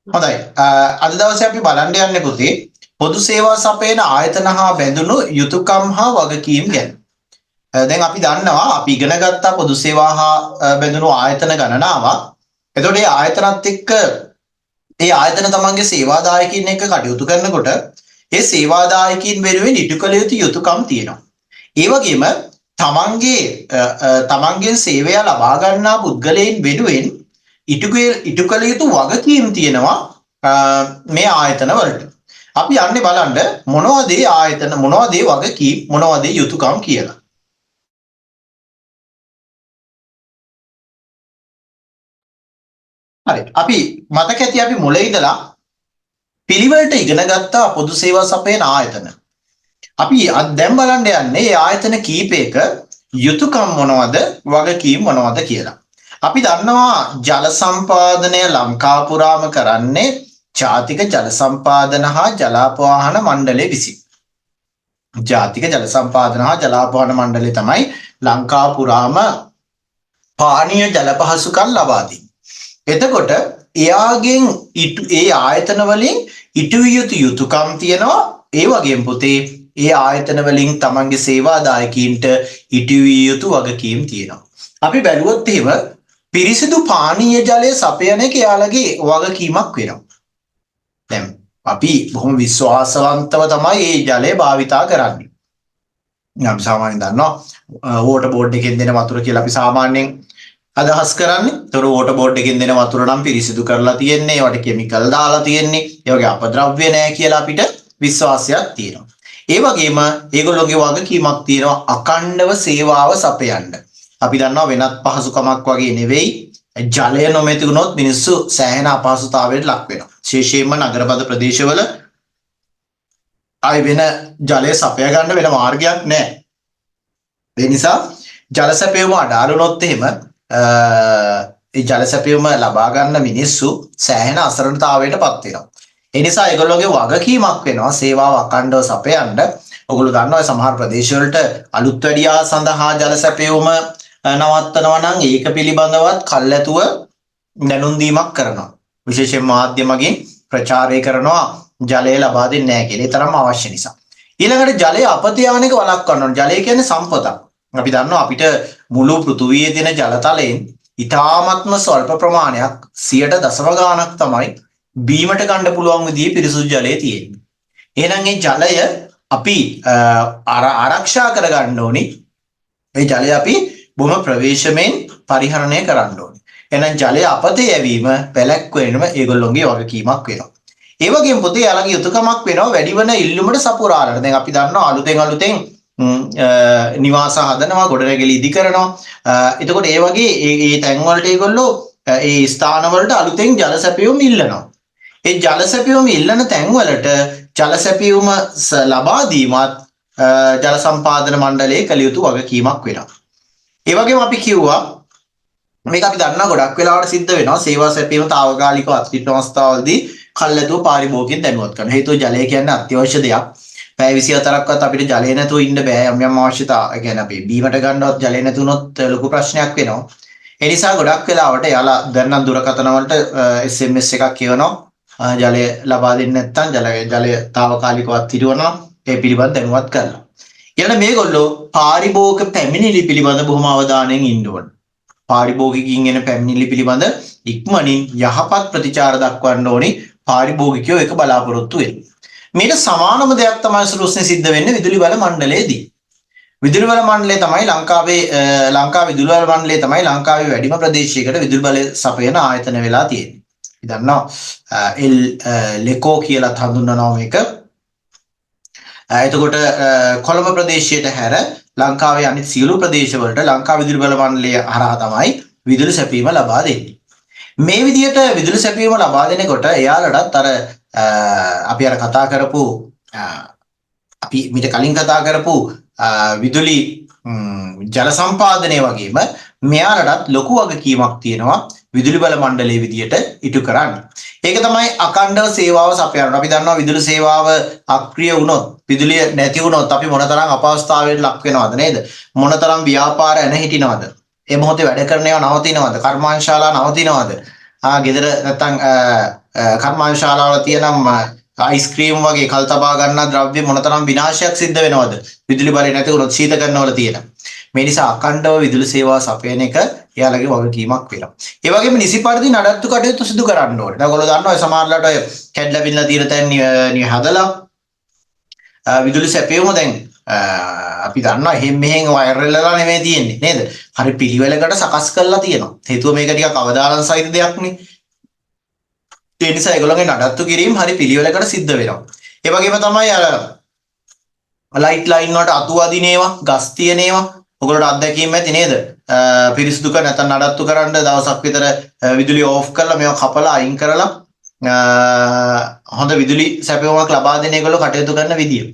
හොඳයි. අද දවසේ අපි බලන්න යන්නේ පුතේ පොදු සේවා සපයන ආයතන හා බැඳුණු යුතුයකම් හා වගකීම් ගැන. දැන් අපි දන්නවා අපි ඉගෙන ගත්තා පොදු සේවා හා බැඳුණු ආයතන ගණනාවක්. එතකොට මේ ආයතනත් එක්ක ඒ ආයතන තමන්ගේ සේවාදායකින් එක්ක කටයුතු කරනකොට ඒ සේවාදායකින් වෙනුවෙන් ඉටු කළ යුතු යුතුයකම් තියෙනවා. ඒ වගේම තමන්ගෙන් සේවය ලබා ගන්නා පුද්ගලයන් වෙනුවෙන් ඉටු කළ යුතු වගකීම් තියෙනවා මේ ආයතන වලට. අපි යන්නේ බලන්න මොනවද මේ ආයතන මොනවද මේ වගකීම් මොනවද මේ යුතුයකම් කියලා. හරි. අපි මතක ඇති අපි මුල ඉඳලා පිළිවෙලට ඉගෙන ගත්තා පොදු සේවා සපයන ආයතන. අපි දැන් බලන්න යන්නේ මේ ආයතන කීපයක යුතුයකම් මොනවද වගකීම් මොනවද කියලා. අපි දන්නවා ජල සම්පාදනය ලංකා පුරාම කරන්නේ ජාතික ජල සම්පාදන හා ජලාපවාහන මණ්ඩලය විසින්. ජාතික ජල සම්පාදන හා ජලාපවාහන මණ්ඩලය තමයි ලංකා පුරාම පානීය ජල පහසුකම් ලබා දෙන්නේ. එතකොට එයාගෙන් ඒ ආයතන වලින් ඉටු යුතු යුතුයකම් තියෙනවා. ඒ වගේම පුතේ ඒ ආයතන වලින් තමන්ගේ සේවාදායකීන්ට ඉටු යුතු වගකීම් තියෙනවා. අපි බැලුවොත් එහෙම පිරිසිදු පානීය ජලය සපයන එක යාළගේ වගකීමක් වෙනවා. දැන් අපි බොහොම විශ්වාසවන්තව තමයි මේ ජලය භාවිතා කරන්නේ. අපි සාමාන්‍යයෙන් දන්නවා වෝටර් බෝඩ් එකෙන් දෙන වතුර කියලා අපි සාමාන්‍යයෙන් අදහස් කරන්නේ. ඒතර වෝටර් බෝඩ් එකෙන් දෙන වතුර නම් පිරිසිදු කරලා තියෙන්නේ, ඒවට කිමිකල් දාලා තියෙන්නේ, ඒ වගේ අපද්‍රව්‍ය නැහැ කියලා අපිට විශ්වාසයක් තියෙනවා. ඒ වගේම ඒගොල්ලෝගේ වගකීමක් තියෙනවා අඛණ්ඩව සේවාව සපයන්න. අපි දන්නවා වෙනත් පහසුකමක් වගේ නෙවෙයි ජලය නොමැති වුණොත් මිනිස්සු සෑහෙන අපහසුතාවයට ලක් වෙනවා. විශේෂයෙන්ම නගරබද ප්‍රදේශවල ආයි වෙන ජලය සපයා ගන්න වෙන මාර්ගයක් නැහැ. ඒ නිසා ජල සැපයුම අඩාලුනොත් එහෙම ඒ ජල සැපයුම ලබා ගන්න මිනිස්සු සෑහෙන අසරණතාවයටපත් වෙනවා. ඒ නිසා ඒගොල්ලෝගේ වගකීමක් වෙනවා සේවාව අඛණ්ඩව සපයන්න. ඔයගොල්ලෝ දන්නවා සමහර ප්‍රදේශවලට අලුත් වැඩියා සඳහා ජල සැපයුම නවත්තනවා නම් ඒක පිළිබඳවත් කල්ැතුව දැනුම් දීමක් කරනවා. විශේෂයෙන් මාධ්‍ය මගින් ප්‍රචාරය කරනවා ජලය ලබා දෙන්නේ නැහැ කියලා. ඒ තරම් අවශ්‍ය නිසා. ඊළඟට ජලය අපත යාන එක වළක්වන්න ඕන. ජලය කියන්නේ සම්පතක්. අපි දන්නවා අපිට මුළු පෘථුවියේ තියෙන ජලතලයෙන් ඉතාමත්ම ස්වල්ප ප්‍රමාණයක් 100% ගාණක් තමයි බීමට ගන්න පුළුවන් විදිහේ පිරිසුදු ජලය තියෙන්නේ. එහෙනම් මේ ජලය අපි ආරක්ෂා කරගන්න ඕනි. මේ ජලය අපි බොහොම ප්‍රවේශමෙන් පරිහරණය කරන්න ඕනේ. එහෙනම් ජලය අපතේ යැවීම පැලැක්වෙන්නම ඒගොල්ලෝගේ වගකීමක් වෙනවා. ඒ වගේම පොතේ යාළගේ යුතුයකමක් වෙනවා වැඩිවන ඉල්ලුමට සපුරාලට. දැන් අපි දන්නවා අලුතෙන් නිවාස හදනවා, ගොඩනැගිලි ඉදි කරනවා. එතකොට ඒ වගේ ඒ තැන් වලට ඒගොල්ලෝ ඒ ස්ථාන වලට අලුතෙන් ජල සැපයුම් ඉල්ලනවා. ඒ ජල සැපයුම් ඉල්ලන තැන් වලට ජල සැපයුම ලබා දීමත් ජල සම්පාදන මණ්ඩලයේ කළ යුතු වගකීමක් වෙනවා. ඒ වගේම අපි කිව්වා මේක අපි දන්නා ගොඩක් වෙලාවට සිද්ධ වෙනවා සේවා සැපීම తాවකාලිකව අත්විඳින අවස්ථාවලදී කල්ැතුව පාරිභෝගිකයන් දැනුවත් කරන. හේතුව ජලය කියන්නේ අත්‍යවශ්‍ය දෙයක්. පැය 24ක්වත් අපිට ජලය නැතුව ඉන්න බෑ. යම් අවශ්‍යතා කියන්නේ අපි බීමට ගන්නවත් ජලය නැතුනොත් ලොකු ප්‍රශ්නයක් වෙනවා. ඒ නිසා ගොඩක් වෙලාවට යාලා දැන් දුරකථන වලට SMS එකක් කියවනවා. ජලය ලබා දෙන්නේ නැත්නම් ජලය తాවකාලිකව අත්විඳිනවා ඒ පිළිබඳ දැනුවත් කරලා. ඊළඟ මේගොල්ලෝ පාරිභෝගික පැමිණිලි පිළිබඳ බොහොම අවධානයෙන් ඉන්න ඕන. පාරිභෝගිකයින් එන පැමිණිලි පිළිබඳ ඉක්මනින් යහපත් ප්‍රතිචාර දක්වන්න ඕනි. පාරිභෝගිකයෝ ඒක බලාපොරොත්තු වෙන්නේ. මේක සමානම දෙයක් තමයි සුරුස්නේ සිද්ධ වෙන්නේ විදුලි බල මණ්ඩලයේදී. විදුලි බල මණ්ඩලය තමයි ලංකා විදුලි බල මණ්ඩලය තමයි ලංකාවේ වැඩිම ප්‍රදේශයකට විදුලි බලය සපයන ආයතන වෙලා තියෙන්නේ. අපි දන්නවා ලෙකෝ කියලා හඳුන්වනවා මේක. එතකොට කොළඹ ප්‍රදේශයට හැර ලංකාවේ අනිත් සියලු ප්‍රදේශවලට ලංකා විදුලි බල මණ්ඩලය හරහා තමයි විදුලි සැපීම ලබා දෙන්නේ. මේ විදිහට විදුලි සැපීම ලබා දෙනකොට එයාලටත් අර අපි අර කතා කරපු අපි මීට කලින් කතා කරපු විදුලි ජල සම්පාදනය වගේම මෙයාලටත් ලොකු වගකීමක් තියෙනවා විදුලි බල මණ්ඩලයේ විදියට ඉටු කරන්න. ඒක තමයි අඛණ්ඩව සේවාව සපයන්න. අපි දන්නවා විදුලි සේවාව අක්‍රිය වුණොත්, විදුලිය නැති වුණොත් අපි මොනතරම් අපහසුතාවයට ලක් වෙනවද නේද? මොනතරම් ව්‍යාපාර එන හිටිනවද? ඒ මොහොතේ වැඩ කරන ඒවා නවතිනවද? කර්මාන්තශාලා නවතිනවද? ගෙදර නැත්තම් කර්මාන්තශාලාවල තියෙන අයිස්ක්‍රීම් වගේ කල් තබා ගන්න ද්‍රව්‍ය මොනතරම් විනාශයක් සිද්ධ වෙනවද විදුලි බලය නැති වුණොත් ශීතකරණවල තියෙන. මේ නිසා අඛණ්ඩව විදුලි සේවා සපයන එක එයාලගේ වගකීමක් වෙනවා. ඒ වගේම නිසි පරිදි නඩත්තු කටයුතු සිදු කරන්න ඕනේ. දැන් ඔයගොල්ලෝ දන්නවා සමහරලාට ඔය කැඩලා බිඳලා තියෙන තැන් හදලා විදුලි සැපයුම දැන් අපි දන්නවා එහෙන් මෙහෙන් වයර් වෙලලා නෙමෙයි තියෙන්නේ නේද? හරි පිළිවෙලකට සකස් කරලා තියෙනවා. හේතුව මේක ටිකක් අවදානම් සහිත දෙයක් නේ. ඒ නිසා ඒගොල්ලෝගේ නඩත්තු කිරීම හරි පිළිවෙලකට සිද්ධ වෙනවා. ඒ වගේම තමයි අර ලයිට් ලයින් වලට අතු අදින ඒවා, ගස් තියෙන ඒවා ඔයගොල්ලෝට අත්දැකීම් ඇති නේද? පිරිසිදු කර නැත්නම් නඩත්තු කරන්න දවසක් විතර විදුලිය ඕෆ් කරලා මේවා කපලා අයින් කරලා හොඳ විදුලි සැපයුමක් ලබා දෙන ඒගොල්ලෝ කටයුතු කරන විදිය.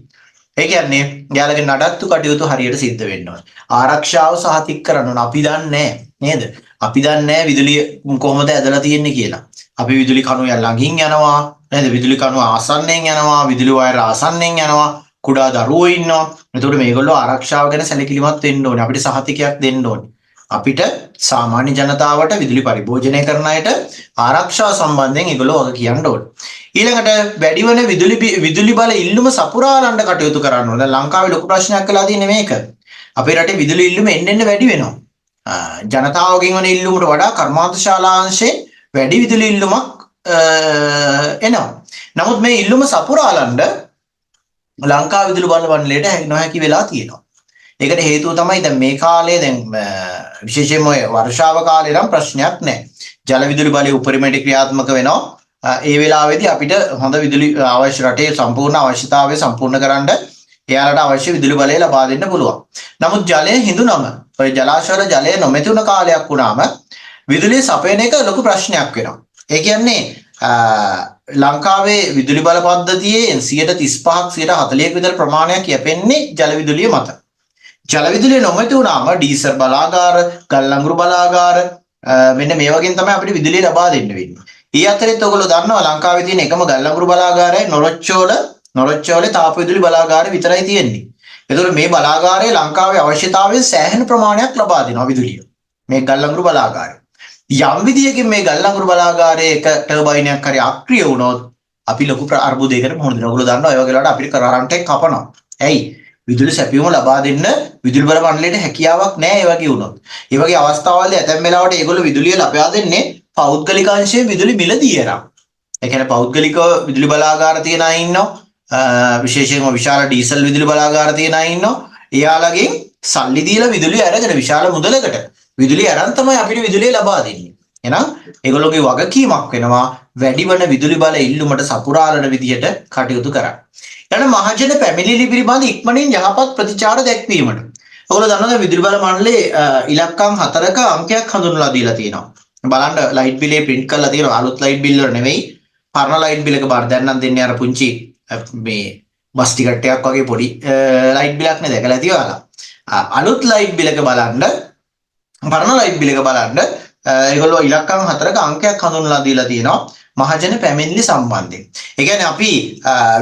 ඒ කියන්නේ යාළුවගේ නඩත්තු කටයුතු හරියට සිද්ධ වෙන්න ඕනේ. ආරක්ෂාව සහතික කරන්න ඕන. අපි දන්නේ නේද? අපි දන්නේ විදුලිය කොහොමද ඇදලා තියෙන්නේ කියලා. අපි විදුලි කණු ළඟින් යනවා නේද? විදුලි කණු ආසන්නෙන් යනවා, විදුලි වයර් ආසන්නෙන් යනවා. කුඩා දරුවෝ ඉන්නවා. එතකොට මේගොල්ලෝ ආරක්ෂාව ගැන සැලකිලිමත් වෙන්න ඕනේ. අපිට සහතිකයක් දෙන්න ඕනේ. අපිට සාමාන්‍ය ජනතාවට විදුලි පරිභෝජනය කරන අයට ආරක්ෂාව සම්බන්ධයෙන් ඒගොල්ලෝ වග කියන්න ඕනේ. ඊළඟට වැඩි වෙන විදුලි බල ඉල්ලුම සපුරාලන්න කටයුතු කරන්න ඕනේ. දැන් ලංකාවේ ලොකු ප්‍රශ්නයක් වෙලා තියෙන්නේ මේක. අපේ රටේ විදුලි ඉල්ලුම එන්න වැඩි වෙනවා. ජනතාවගෙන් වන ඉල්ලුමට වඩා කර්මාන්තශාලාංශයෙන් වැඩි විදුලි ඉල්ලුමක් එනවා. නමුත් මේ ඉල්ලුම සපුරාලන්න ලංකා විදුලි බල මණ්ඩලයට නොහැකි වෙලා තියෙනවා. ඒකට හේතුව තමයි දැන් මේ කාලේ දැන් විශේෂයෙන්ම වර්ෂාව කාලේ නම් ප්‍රශ්නයක් නැහැ. ජල විදුලි බලය උපරිමයට ක්‍රියාත්මක වෙනවා. ඒ වෙලාවේදී අපිට හොඳ විදුලි අවශ්‍ය රටේ සම්පූර්ණ අවශ්‍යතාවය සම්පූර්ණ කරන්න එයාලට අවශ්‍ය විදුලි බලය ලබා දෙන්න පුළුවන්. නමුත් ජලය හිඳුනම ඔය ජලාශවල ජලය නොමැතිුණ කාලයක් වුණාම විදුලිය සපයන එක ලොකු ප්‍රශ්නයක් වෙනවා. ඒ කියන්නේ ලංකාවේ විදුලි බල පද්ධතියේ 35%ක් 40%ක විතර ප්‍රමාණයක් යැපෙන්නේ ජල විදුලිය මත. ජල විදුලිය නොමැති වුණාම ඩීසර් බලාගාර, ගල් අඟුරු බලාගාර මෙන්න මේ වගේන් තමයි අපිට විදුලිය ලබා දෙන්න වෙන්නේ. ඊ අතරෙත් ඔයගොල්ලෝ දන්නවා ලංකාවේ තියෙන එකම ගල් අඟුරු බලාගාරය නොරොච්චෝලේ තාප විදුලි බලාගාරය විතරයි තියෙන්නේ. ඒතකොට මේ බලාගාරයේ ලංකාවේ අවශ්‍යතාවයෙන් සෑහෙන ප්‍රමාණයක් ලබා දෙනවා විදුලිය. මේ ගල් අඟුරු බලාගාරය. යම් විදියකින් මේ ගල් අඟුරු බලාගාරයේ එක ටර්බයිනයක් හරි අක්‍රිය වුණොත් අපි ලොකු අර්බුදයකට මුහුණ දෙනවා. ඔයගොල්ලෝ දන්නවා ඒ වගේ වෙලාවට අපිට කරන්ට් එක කපනවා. ඇයි? විදුලි සැපයුම ලබා දෙන්න විදුලි බල මණ්ඩලයට හැකියාවක් නැහැ ඒ වගේ වුණොත්. ඒ වගේ අවස්ථාවලදී ඇතැම් වෙලාවට ඒගොල්ලෝ විදුලිය ලබා දෙන්නේ පෞද්ගලික අංශයෙන් විදුලි බිල දීලා. ඒ කියන්නේ පෞද්ගලික විදුලි බලාගාර තියන අය ඉන්නවා. විශේෂයෙන්ම විශාල ඩීසල් විදුලි බලාගාර තියන අය ඉන්නවා. එයාලගෙන් සල්ලි දීලා විදුලිය අරගෙන විශාල මුදලකට විදුලිය අරන් තමයි අපිට විදුලිය ලබා දෙන්නේ. එහෙනම් ඒගොල්ලෝගේ වගකීමක් වෙනවා වැඩි වන විදුලි බල ඉල්ලුමට සපුරාලන විදිහට කටයුතු කරන්න. ඊළඟ මහජන පැමිණිලි පිළිබඳ ඉක්මනින් යහපත් ප්‍රතිචාර දැක්වීමට. ඔයගොල්ලෝ දන්නවද විදුලි බල මණ්ඩලයේ ඉලක්කම් 4ක අංකයක් හඳුන්වලා දීලා තියෙනවා. බලන්න ලයිට් බිලේ print කරලා තියෙනවා. අලුත් ලයිට් බිල් වල නෙවෙයි. පරණ ලයිට් බිලක බාර දැන් නම් දෙන්නේ අර පුංචි මේ බස් ටිකට් එකක් වගේ පොඩි ලයිට් බිලක් නේ දැකලා තියවලා. අලුත් ලයිට් බිලක බලන්න පරණ ලයිට් බිලක බලන්න ඒගොල්ලෝ ඉලක්කම් 4ක අංකයක් හඳුන්වලා දීලා තියෙනවා. මහජන පැමිණිලි සම්බන්ධයෙන්. ඒ කියන්නේ අපි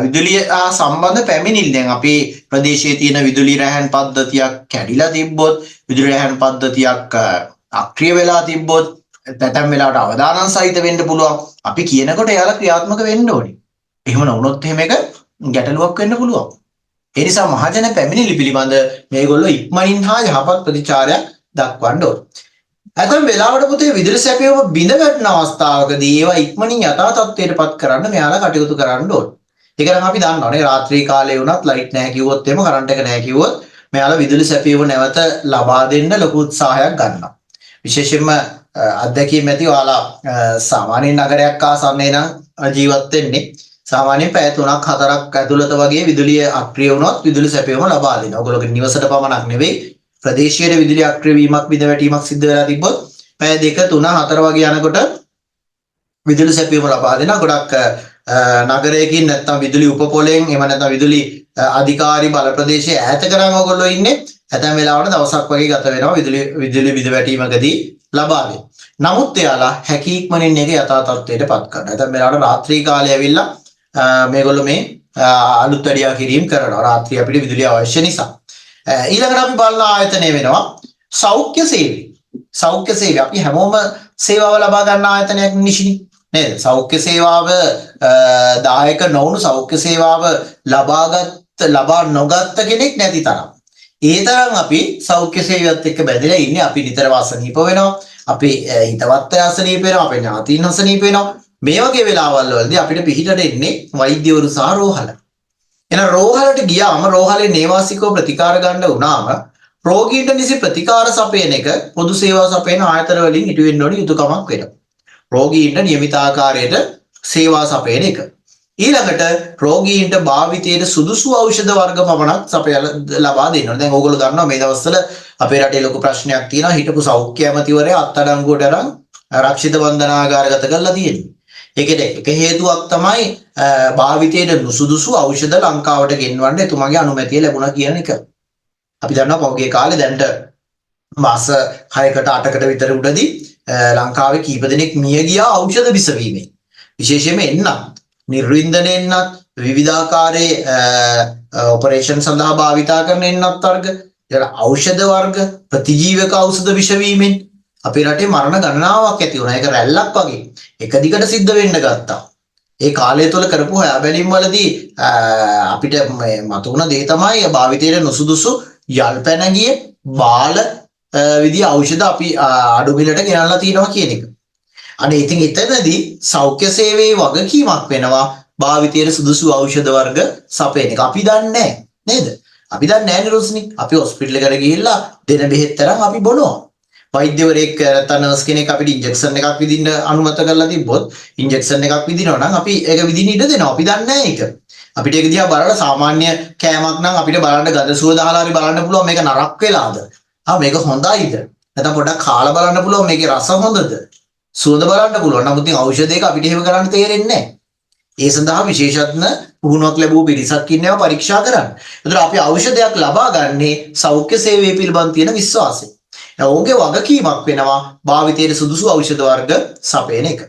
විදුලිය සම්බන්ධ පැමිණිලි දැන් අපි ප්‍රදේශයේ තියෙන විදුලි රැහැන් පද්ධතියක් කැඩිලා තිබ්බොත් විදුලි රැහැන් පද්ධතියක් අක්‍රිය වෙලා තිබ්බොත් තැතැම් වෙලාවට අවදානම් සහිත වෙන්න පුළුවන්. අපි කියනකොට එයාලා ක්‍රියාත්මක වෙන්න ඕනේ. එහෙම නොවුනොත් එහෙම එක ගැටලුවක් වෙන්න පුළුවන්. ඒ නිසා මහජන පැමිණිලි පිළිබඳ මේගොල්ලෝ ඉක්මනින් හා යහපත් ප්‍රතිචාරයක් දක්වන්න ඕනේ. ඇතැම් වෙලාවට පුතේ විදුලි සැපයුම බිඳ වැටෙන අවස්ථාවකදී ඒවා ඉක්මනින් යථා තත්ත්වයටපත් කරන්න මෙයාලා කටයුතු කරන්න ඕනේ. ඒක නම් අපි දන්නවනේ රාත්‍රී කාලේ වුණත් ලයිට් නැහැ කිව්වොත් එහෙම කරන්ට් එක නැහැ කිව්වොත් මෙයාලා විදුලි සැපයුම නැවත ලබා දෙන්න ලොකු උත්සාහයක් ගන්නවා. විශේෂයෙන්ම අත්දැකීම් ඇති ඔයාලා සාමාන්‍ය නගරයක් ආසන්නයේ නම් ජීවත් වෙන්නේ සාමාන්‍යයෙන් පැය 3ක් 4ක් ඇතුළත වගේ විදුලිය අක්‍රිය වුණොත් විදුලි සැපයුම ලබා දෙනවා. ඔයගොල්ලෝගේ නිවසට පමණක් නෙවෙයි ප්‍රදේශීය විදුලි අක්‍රිය වීමක් බිඳ වැටීමක් සිද්ධ වෙලා තිබ්බොත් පැය 2 3 4 වගේ යනකොට විදුලි සැපයුම ලබා දෙනවා. ගොඩක් නගරයකින් නැත්නම් විදුලි උපපොලෙන් එහෙම නැත්නම් විදුලි අධිකාරී බල ප්‍රදේශයේ ඈත කරන් ඔයගොල්ලෝ ඉන්නේ. ඇතැම් වෙලාවට දවසක් වගේ ගත වෙනවා විදුලි බිඳ වැටීමකදී ලබා දෙන්න. නමුත් එයාලා හැකි ඉක්මනින් එක යථා තත්ත්වයටපත් කරනවා. ඇතැම් වෙලාවට රාත්‍රී කාලේ ඇවිල්ලා මේගොල්ලෝ මේ අලුත් වැඩියා කිරීම කරනවා. රාත්‍රී අපිට විදුලිය අවශ්‍ය නිසා. ඊළඟට අපි බලන ආයතනය වෙනවා සෞඛ්‍ය සේවය. සෞඛ්‍ය සේවය අපි හැමෝම සේවාව ලබා ගන්න ආයතනයක් නිෂිනි. නේද? සෞඛ්‍ය සේවාව දායක නොවුණු සෞඛ්‍ය සේවාව ලබා නොගත්ත කෙනෙක් නැති තරම්. ඒ තරම් අපි සෞඛ්‍ය සේවයත් එක්ක බැඳලා ඉන්නේ. අපි නිතරම අසනීප වෙනවා. අපේ හිතවත් අය අසනීප වෙනවා. අපේ ඥාතීන් අසනීප වෙනවා. මේ වගේ වෙලාවල් වලදී අපිට පිහිටට එන්නේ වෛද්‍යවරු සහ රෝහල. එහෙනම් රෝහලට ගියාම රෝහලේ නේවාසිකව ප්‍රතිකාර ගන්න වුණාම රෝගීන්ට නිසි ප්‍රතිකාර සපයන එක පොදු සේවා සපයන ආයතන වලින් ඉටු වෙන්න ඕනි යුතුයකමක් වෙනවා. රෝගීන්ට නියමිත ආකාරයට සේවා සපයන එක. ඊළඟට රෝගීන්ට භාවිතයට සුදුසු ඖෂධ වර්ග පමණක් ලබා දෙන්න ඕනේ. දැන් ඕගොල්ලෝ දන්නවා මේ දවස්වල අපේ රටේ ලොකු ප්‍රශ්නයක් තියෙනවා. හිටපු සෞඛ්‍ය ඇමතිවරයා අත්අඩංගුවට අරන් ආරක්ෂිත බන්ධනාගාරගත කරලා තියෙනවා. ඒකට එක හේතුවක් තමයි භාවිතයට නුසුදුසු ඖෂධ ලංකාවට ගෙන්වන්න එතුමාගේ අනුමැතිය ලැබුණා කියන එක. අපි දන්නවා පහුගිය කාලේ දැන්ට මාස 6කට 8කට විතර උඩදී ලංකාවේ කීප දෙනෙක් මිය ගියා ඖෂධ විසවීමෙන්. විශේෂයෙන්ම එන්නත් නිර්වින්දන එන්නත් විවිධාකාරයේ ඔපරේෂන් සඳහා භාවිතා කරන එන්නත් වර්ග ඖෂධ වර්ග ප්‍රතිජීවක ඖෂධ විසවීමෙන් අපේ රටේ මරණ ගණනාවක් ඇති වුණා. ඒක රැල්ලක් වගේ එක දිගට සිද්ධ වෙන්න ගත්තා. ඒ කාලය තුළ කරපු හොයා බැලීම් වලදී අපිට මතුවුණ දේ තමයි භාවිතයට නුසුදුසු යල් පැන ගිය බාල විදිහ ඖෂධ අපි අඩු මිලට ගෙනල්ලා තියෙනවා කියන එක. අනේ ඉතින් එතනදී සෞඛ්‍ය සේවයේ වගකීමක් වෙනවා භාවිතයට සුදුසු ඖෂධ වර්ග සපයන එක. අපි දන්නේ නේද? අපි දන්නේ නැහැ නේ රුස්නි. අපි හොස්පිටල් එකට ගිහිල්ලා දෙන බෙහෙත් තරම් අපි බොනවා. වෛද්‍යවරයෙක් නැත්නම් නර්ස් කෙනෙක් අපිට ඉන්ජෙක්ෂන් එකක් විදින්න අනුමත කරලා තිබ්බොත් ඉන්ජෙක්ෂන් එකක් විදිනවා නම් අපි ඒක විදින්න ඉඩ දෙනවා. අපි දන්නේ නැහැ ඒක. අපිට ඒක දිහා බලලා සාමාන්‍ය කෑමක් නම් අපිට බලන්න ගඳ සුව දාලා හරි බලන්න පුළුවන් මේක නරක වෙලාද? මේක හොඳයිද? නැත්නම් පොඩ්ඩක් කාලා බලන්න පුළුවන් මේකේ රස හොඳද? සුවඳ බලන්න පුළුවන්. නමුත් ඉතින් ඖෂධයක අපිට එහෙම කරන්න තේරෙන්නේ නැහැ. ඒ සඳහා විශේෂඥ පුහුණුවක් ලැබුව පිරිසක් ඉන්නවා පරීක්ෂා කරන්න. ඒතර අපි ඖෂධයක් ලබා ගන්නේ සෞඛ්‍ය සේවය පිළිබඳ තියෙන විශ්වාසය. ඔවුන්ගේ වගකීමක් වෙනවා භාවිතයට සුදුසු ඖෂධ වර්ග සපයන එක.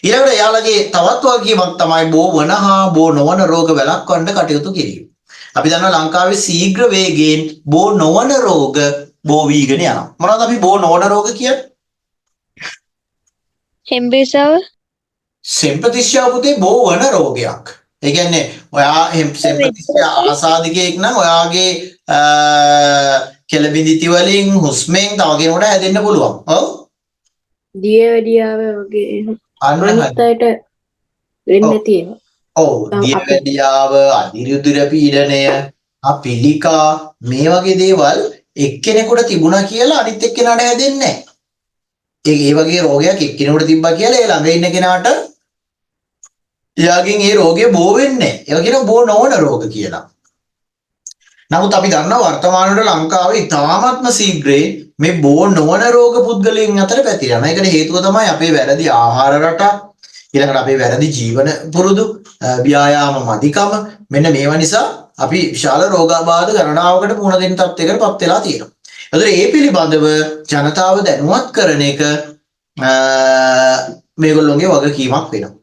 ඊළඟට යාළගේ තවත් වගකීමක් තමයි බෝ වන හා බෝ නොවන රෝග වැළක්වන්න කටයුතු කිරීම. අපි දන්නවා ලංකාවේ ශීඝ්‍ර වේගයෙන් බෝ නොවන රෝග බෝ වීගෙන යනවා. මොනවද අපි බෝ නොවන රෝග කියන්නේ? හෙම්බිරිස්සාව සෙම්පතිස්යාව පුතේ බෝ වන රෝගයක්. ඒ කියන්නේ ඔයා සෙම්පතිස්යා ආසාදිකයෙක් නම් ඔයාගේ කෙලබිඳිති වලින් හුස්මෙන් තව කෙනෙකුට හැදෙන්න පුළුවන්. ඔව්. දියවැඩියාව වගේ අනිත් අයට වෙන්න තියෙනවා. ඔව් දියවැඩියාව, අදිරුදුර පීඩනය, පිළිකා මේ වගේ දේවල් එක්කෙනෙකුට තිබුණා කියලා අනිත් එක්කෙනාට හැදෙන්නේ නැහැ. ඒ වගේ රෝගයක් එක්කෙනෙකුට තිබ්බා කියලා ඒ ළඟ ඉන්න කෙනාට එයාගෙන් ඒ රෝගය බෝ වෙන්නේ නැහැ. ඒක කියනවා බෝ නොවන රෝග කියලා. නමුත් අපි දන්නවා වර්තමානයේ ලංකාවේ ඉතාමත්ම ශීඝ්‍රයෙන් මේ බෝ නොවන රෝග පුද්ගලයන් අතර පැතිරෙනවා. ඒකට හේතුව තමයි අපේ වැරදි ආහාර රටා, ඊළඟට අපේ වැරදි ජීවන පුරුදු, ව්‍යායාම මදිකම. මෙන්න මේවා නිසා අපි විශාල රෝගාබාධ ගණනාවකට මුහුණ දෙන්න තත්ත්වයකටපත් වෙලා තියෙනවා. ඒතර ඒ පිළිබඳව ජනතාව දැනුවත් කරන එක මේගොල්ලෝගේ වගකීමක් වෙනවා.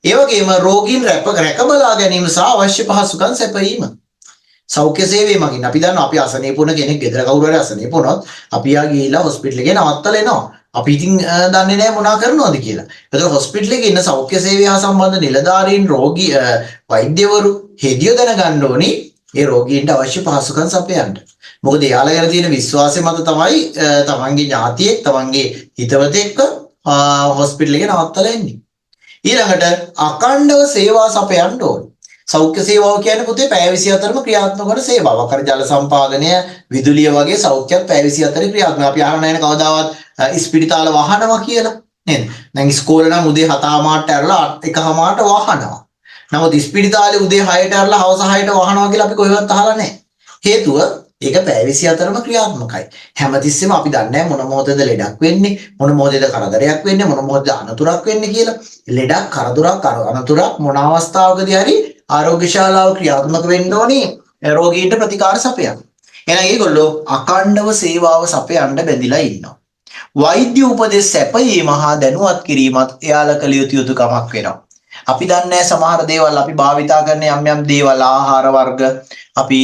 ඒ වගේම රෝගීන් රැක බලා ගැනීම සහ අවශ්‍ය පහසුකම් සැපයීම. සෞඛ්‍ය සේවය මගින් අපි දන්නවා අපි අසනීප වුණ කෙනෙක් ගෙදර කවුරු හරි අසනීප වුණොත් අපි යා ගිහිල්ලා හොස්පිටල් එකේ නවත්තලා එනවා. අපි ඉතින් දන්නේ නැහැ මොනා කරනවද කියලා. ඒතකොට හොස්පිටල් එකේ ඉන්න සෞඛ්‍ය සේවය හා සම්බන්ධ නිලධාරීන් රෝගී වෛද්‍යවරු හෙදිය දැනගන්න ඕනි ඒ රෝගීන්ට අවශ්‍ය පහසුකම් සපයන්න. මොකද එයාලා ගැන තියෙන විශ්වාසය මත තමයි තමන්ගේ ඥාතියෙක් තමන්ගේ හිතවතෙක්ව හොස්පිටල් එකේ නවත්තලා එන්නේ. ඊළඟට අකණ්ඩව සේවා සපයන්න ඕනේ. සෞඛ්‍ය සේවාව කියන්නේ පුතේ පැය 24ම ක්‍රියාත්මක කරන සේවාවක්. අර ජල සම්පාදනය, විදුලිය වගේ සෞඛ්‍යත් පැය 24 ක්‍රියාත්මක. අපි අහන්න නැහැ කවදාවත් ඉස්පිරිතාල වහනවා කියලා නේද? දැන් ඉස්කෝලේ නම් උදේ 7:00ට ඇරලා 1:00ට වහනවා. නමුත් ඉස්පිරිතාලේ උදේ 6ට ඇරලා හවස 6ට වහනවා කියලා අපි කොහෙවත් අහලා නැහැ. හේතුව ඒක පැය 24ම ක්‍රියාත්මකයි. හැමතිස්සෙම අපි දන්නේ මොන මොහොතේද ලෙඩක් වෙන්නේ, මොන මොහොතේද කරදරයක් වෙන්නේ, මොන මොහොතේද අනතුරක් වෙන්නේ කියලා. ලෙඩක්, කරදරක්, අනතුරක් මොන අවස්ථාවකදී හරි ආරෝග්‍ය ශාලාව ක්‍රියාත්මක වෙන්න ඕනේ රෝගීන්ට ප්‍රතිකාර සපයන්න. එහෙනම් ඒගොල්ලෝ අකණ්ඩව සේවාව සපයන්න බැඳිලා ඉන්නවා. වෛද්‍ය උපදෙස් සැපයීම හා දැනුවත් කිරීමත් එයාලා කළ යුතු යුතුකමක් වෙනවා. අපි දන්නේ සමහර දේවල් අපි භාවිතා කරන යම් දේවල් ආහාර වර්ග, අපි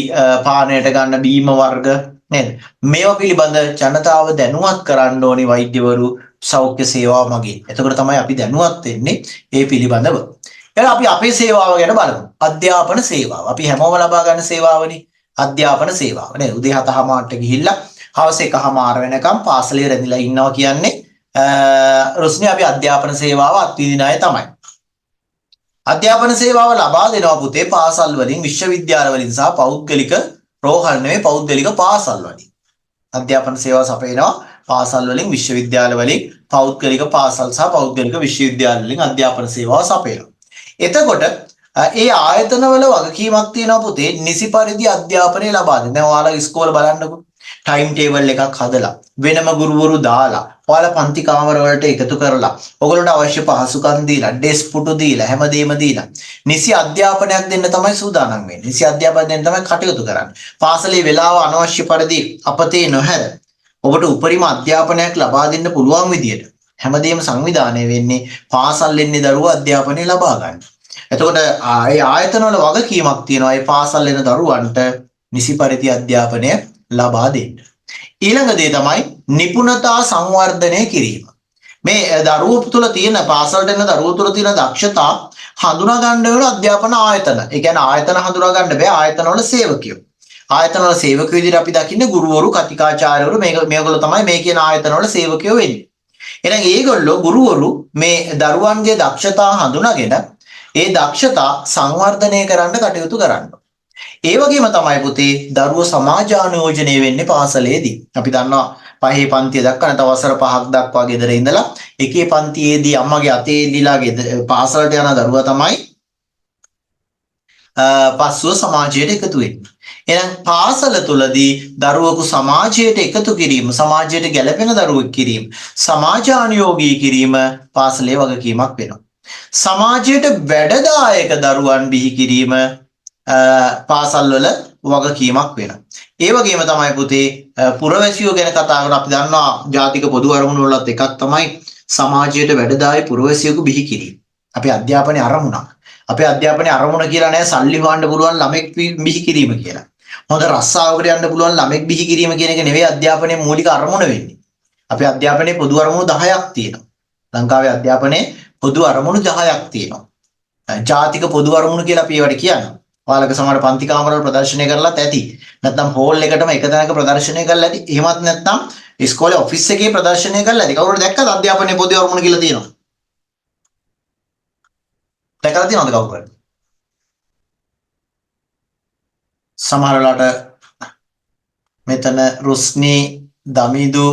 පානයට ගන්න බීම වර්ග නේද? මේවා පිළිබඳ ජනතාව දැනුවත් කරන්න ඕනි වෛද්‍යවරු සෞඛ්‍ය සේවාව මගින්. එතකොට තමයි අපි දැනුවත් වෙන්නේ ඒ පිළිබඳව. එහෙනම් අපි අපේ සේවාව ගැන බලමු. අධ්‍යාපන සේවාව. අපි හැමෝම ලබා ගන්න සේවාවනේ අධ්‍යාපන සේවාව. නේද? උදේ 7:00ට ගිහිල්ලා හවස 1:00 වෙනකම් පාසලේ රැඳිලා ඉන්නවා කියන්නේ රුස්නි අපි අධ්‍යාපන සේවාව අත්විඳින අය තමයි. අධ්‍යාපන සේවාව ලබා දෙනවා පුතේ පාසල් වලින්, විශ්වවිද්‍යාල වලින් සහ පෞද්ගලික රෝහල් නෙවෙයි පෞද්ගලික පාසල් වලින්. අධ්‍යාපන සේවාව සපයනවා පාසල් වලින්, විශ්වවිද්‍යාල වලින්, පෞද්ගලික පාසල් සහ පෞද්ගලික විශ්වවිද්‍යාල වලින් අධ්‍යාපන සේවාව සපයනවා. එතකොට ඒ ආයතනවල වගකීමක් තියෙනවා පුතේ නිසි පරිදි අධ්‍යාපනය ලබා දෙන්න. දැන් ඔයාලා ඉස්කෝල බලන්නකෝ. ටයිම් ටේබල් එකක් හදලා වෙනම ගුරුවරු දාලා ඔයාලා පන්ති කාමර වලට එකතු කරලා ඔයගොල්ලන්ට අවශ්‍ය පහසුකම් දීලා ඩෙස්ක් පුටු දීලා හැමදේම දීලා නිසි අධ්‍යාපනයක් දෙන්න තමයි සූදානම් වෙන්නේ. නිසි අධ්‍යාපනයක් දෙන්න තමයි කටයුතු කරන්නේ. පාසලේ වෙලාව අනවශ්‍ය පරිදි අපතේ නොහැර ඔබට උපරිම අධ්‍යාපනයක් ලබා දෙන්න පුළුවන් විදියට හැමදේම සංවිධානය වෙන්නේ පාසල් එන්නේ දරුවෝ අධ්‍යාපනය ලබා ගන්න. එතකොට ඒ ආයතනවල වගකීමක් තියෙනවා ඒ පාසල් එන දරුවන්ට නිසි පරිදි අධ්‍යාපනය ලබා දෙන්න. ඊළඟ දේ තමයි නිපුණතා සංවර්ධනය කිරීම. මේ දරුවෝ තුළ තියෙන පාසලට එන දරුවෝ තුළ තියෙන දක්ෂතා හඳුනා ගන්න වෙන අධ්‍යාපන ආයතන. ඒ කියන්නේ ආයතන හඳුනා ගන්න බෑ ආයතනවල සේවකයෝ. ආයතනවල සේවකයෝ විදිහට අපි දකින්නේ ගුරුවරු, කතිකාචාර්යවරු මේගොල්ලෝ තමයි මේ කියන ආයතනවල සේවකයෝ වෙන්නේ. එහෙනම් ඒගොල්ලෝ ගුරුවරු මේ දරුවන්ගේ දක්ෂතා හඳුනාගෙන ඒ දක්ෂතා සංවර්ධනය කරන්න කටයුතු කරනවා. ඒ වගේම තමයි පුතේ දරුවෝ සමාජානුයෝජනය වෙන්නේ පාසලේදී. අපි දන්නවා පහේ පන්තිය දක්වා නැත්නම් වසර 5ක් දක්වා ගෙදර ඉඳලා එකේ පන්තියේදී අම්මගේ අතේ ඉඳලා පාසලට යන දරුවා තමයි පස්සුව සමාජයට එකතු වෙන්නේ. එහෙනම් පාසල තුලදී දරුවෙකු සමාජයට එකතු කිරීම, සමාජයට ගැළපෙන දරුවෙක් කිරීම, සමාජානුයෝගී කිරීම පාසලේ වගකීමක් වෙනවා. සමාජයට වැඩදායක දරුවන් බිහි කිරීම පාසල් වල වගකීමක් වෙනවා. ඒ වගේම තමයි පුතේ පුරවැසියෝ ගැන කතා කරලා අපි දන්නවා ජාතික පොදු අරමුණු වලත් එකක් තමයි සමාජයට වැඩදායි පුරවැසියෙකු බිහි කිරීම. අපේ අධ්‍යාපනයේ අරමුණක්. අපේ අධ්‍යාපනයේ අරමුණ කියලා නෑ සල්ලි හොයන්න පුළුවන් ළමෙක් බිහි කිරීම කියලා. හොඳ රස්සාවකට යන්න පුළුවන් ළමෙක් බිහි කිරීම කියන එක නෙවෙයි අධ්‍යාපනයේ මූලික අරමුණ වෙන්නේ. අපේ අධ්‍යාපනයේ පොදු අරමුණු 10ක් තියෙනවා. ලංකාවේ අධ්‍යාපනයේ පොදු අරමුණු 10ක් තියෙනවා. ජාතික පොදු අරමුණු කියලා අපි ඒවට කියනවා. ඔයාලක සමහර පන්ති කාමරවල ප්‍රදර්ශනය කරලාත් ඇති. නැත්නම් හෝල් එකටම එක තැනක ප්‍රදර්ශනය කරලා ඇති. එහෙමත් නැත්නම් ඉස්කෝලේ ඔෆිස් එකේ ප්‍රදර්ශනය කරලා ඇති. කවුරුද දැක්කද අධ්‍යාපනයේ පොදු අරමුණු කියලා තියෙනවා? දැකලා තියෙනවද කවුරුහරි? සමහරලාට මෙතන රුස්නි දමිදු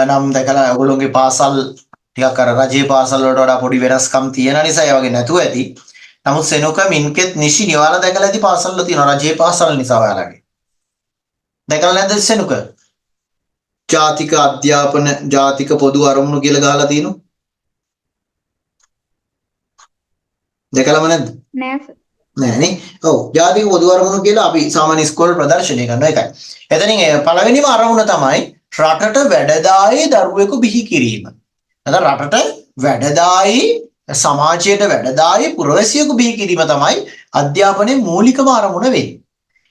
නම් දැකලා ඔයගොල්ලෝගේ පාසල් ටිකක් අර රජයේ පාසල් වලට වඩා පොඩි වෙනස්කම් තියෙන නිසා ඒ වගේ නැතුව ඇති. නමුත් සෙනුක මින්කෙත් නිෂි නිවාලා දැකලා ඇති පාසල් වල තියෙනවා රජයේ පාසල් නිසා ඔයාලගේ. දැකලා නැද්ද සෙනුක? ජාතික අධ්‍යාපන ජාතික පොදු අරමුණු කියලා ගහලා තියෙනවා. දැකලාම නැද්ද? නෑ සර්. නෑනේ. ඔව් ජාතික පොදු අරමුණු කියලා අපි සාමාන්‍ය ඉස්කෝලේ ප්‍රදර්ශනය කරනවා ඒකයි. එතනින් පළවෙනිම අරමුණ තමයි රටට වැඩදායී දරුවෙකු බිහි කිරීම. නැත්නම් රටට වැඩදායී සමාජයට වැඩදායී පුරවැසියෙකු බිහි කිරීම තමයි අධ්‍යාපනයේ මූලිකම අරමුණ වෙන්නේ.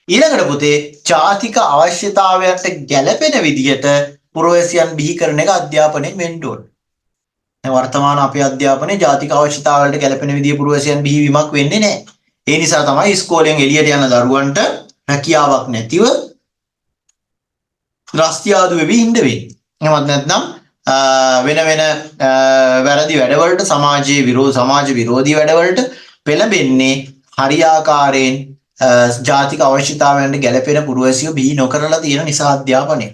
ඊළඟට පුතේ ජාතික අවශ්‍යතාවයන්ට ගැළපෙන විදිහට පුරවැසියන් බිහි කරන එක අධ්‍යාපනයෙන් වෙන්න ඕනේ. දැන් වර්තමාන අපේ අධ්‍යාපනයේ ජාතික අවශ්‍යතාවලට ගැළපෙන විදිහේ පුරවැසියන් බිහිවීමක් වෙන්නේ නැහැ. ඒ නිසා තමයි ඉස්කෝලෙන් එළියට යන දරුවන්ට රැකියාවක් නැතිව රස්තියාදු වෙවි ඉන්න වෙන්නේ. එහෙමත් නැත්නම් වෙන වැරදි වැඩවලට සමාජ විරෝධී වැඩවලට පෙළඹෙන්නේ හරියාකාරයෙන් ජාතික අවශ්‍යතාවයන්ට ගැළපෙන පුරවැසියෝ බිහි නොකරලා තියෙන නිසා අධ්‍යාපනය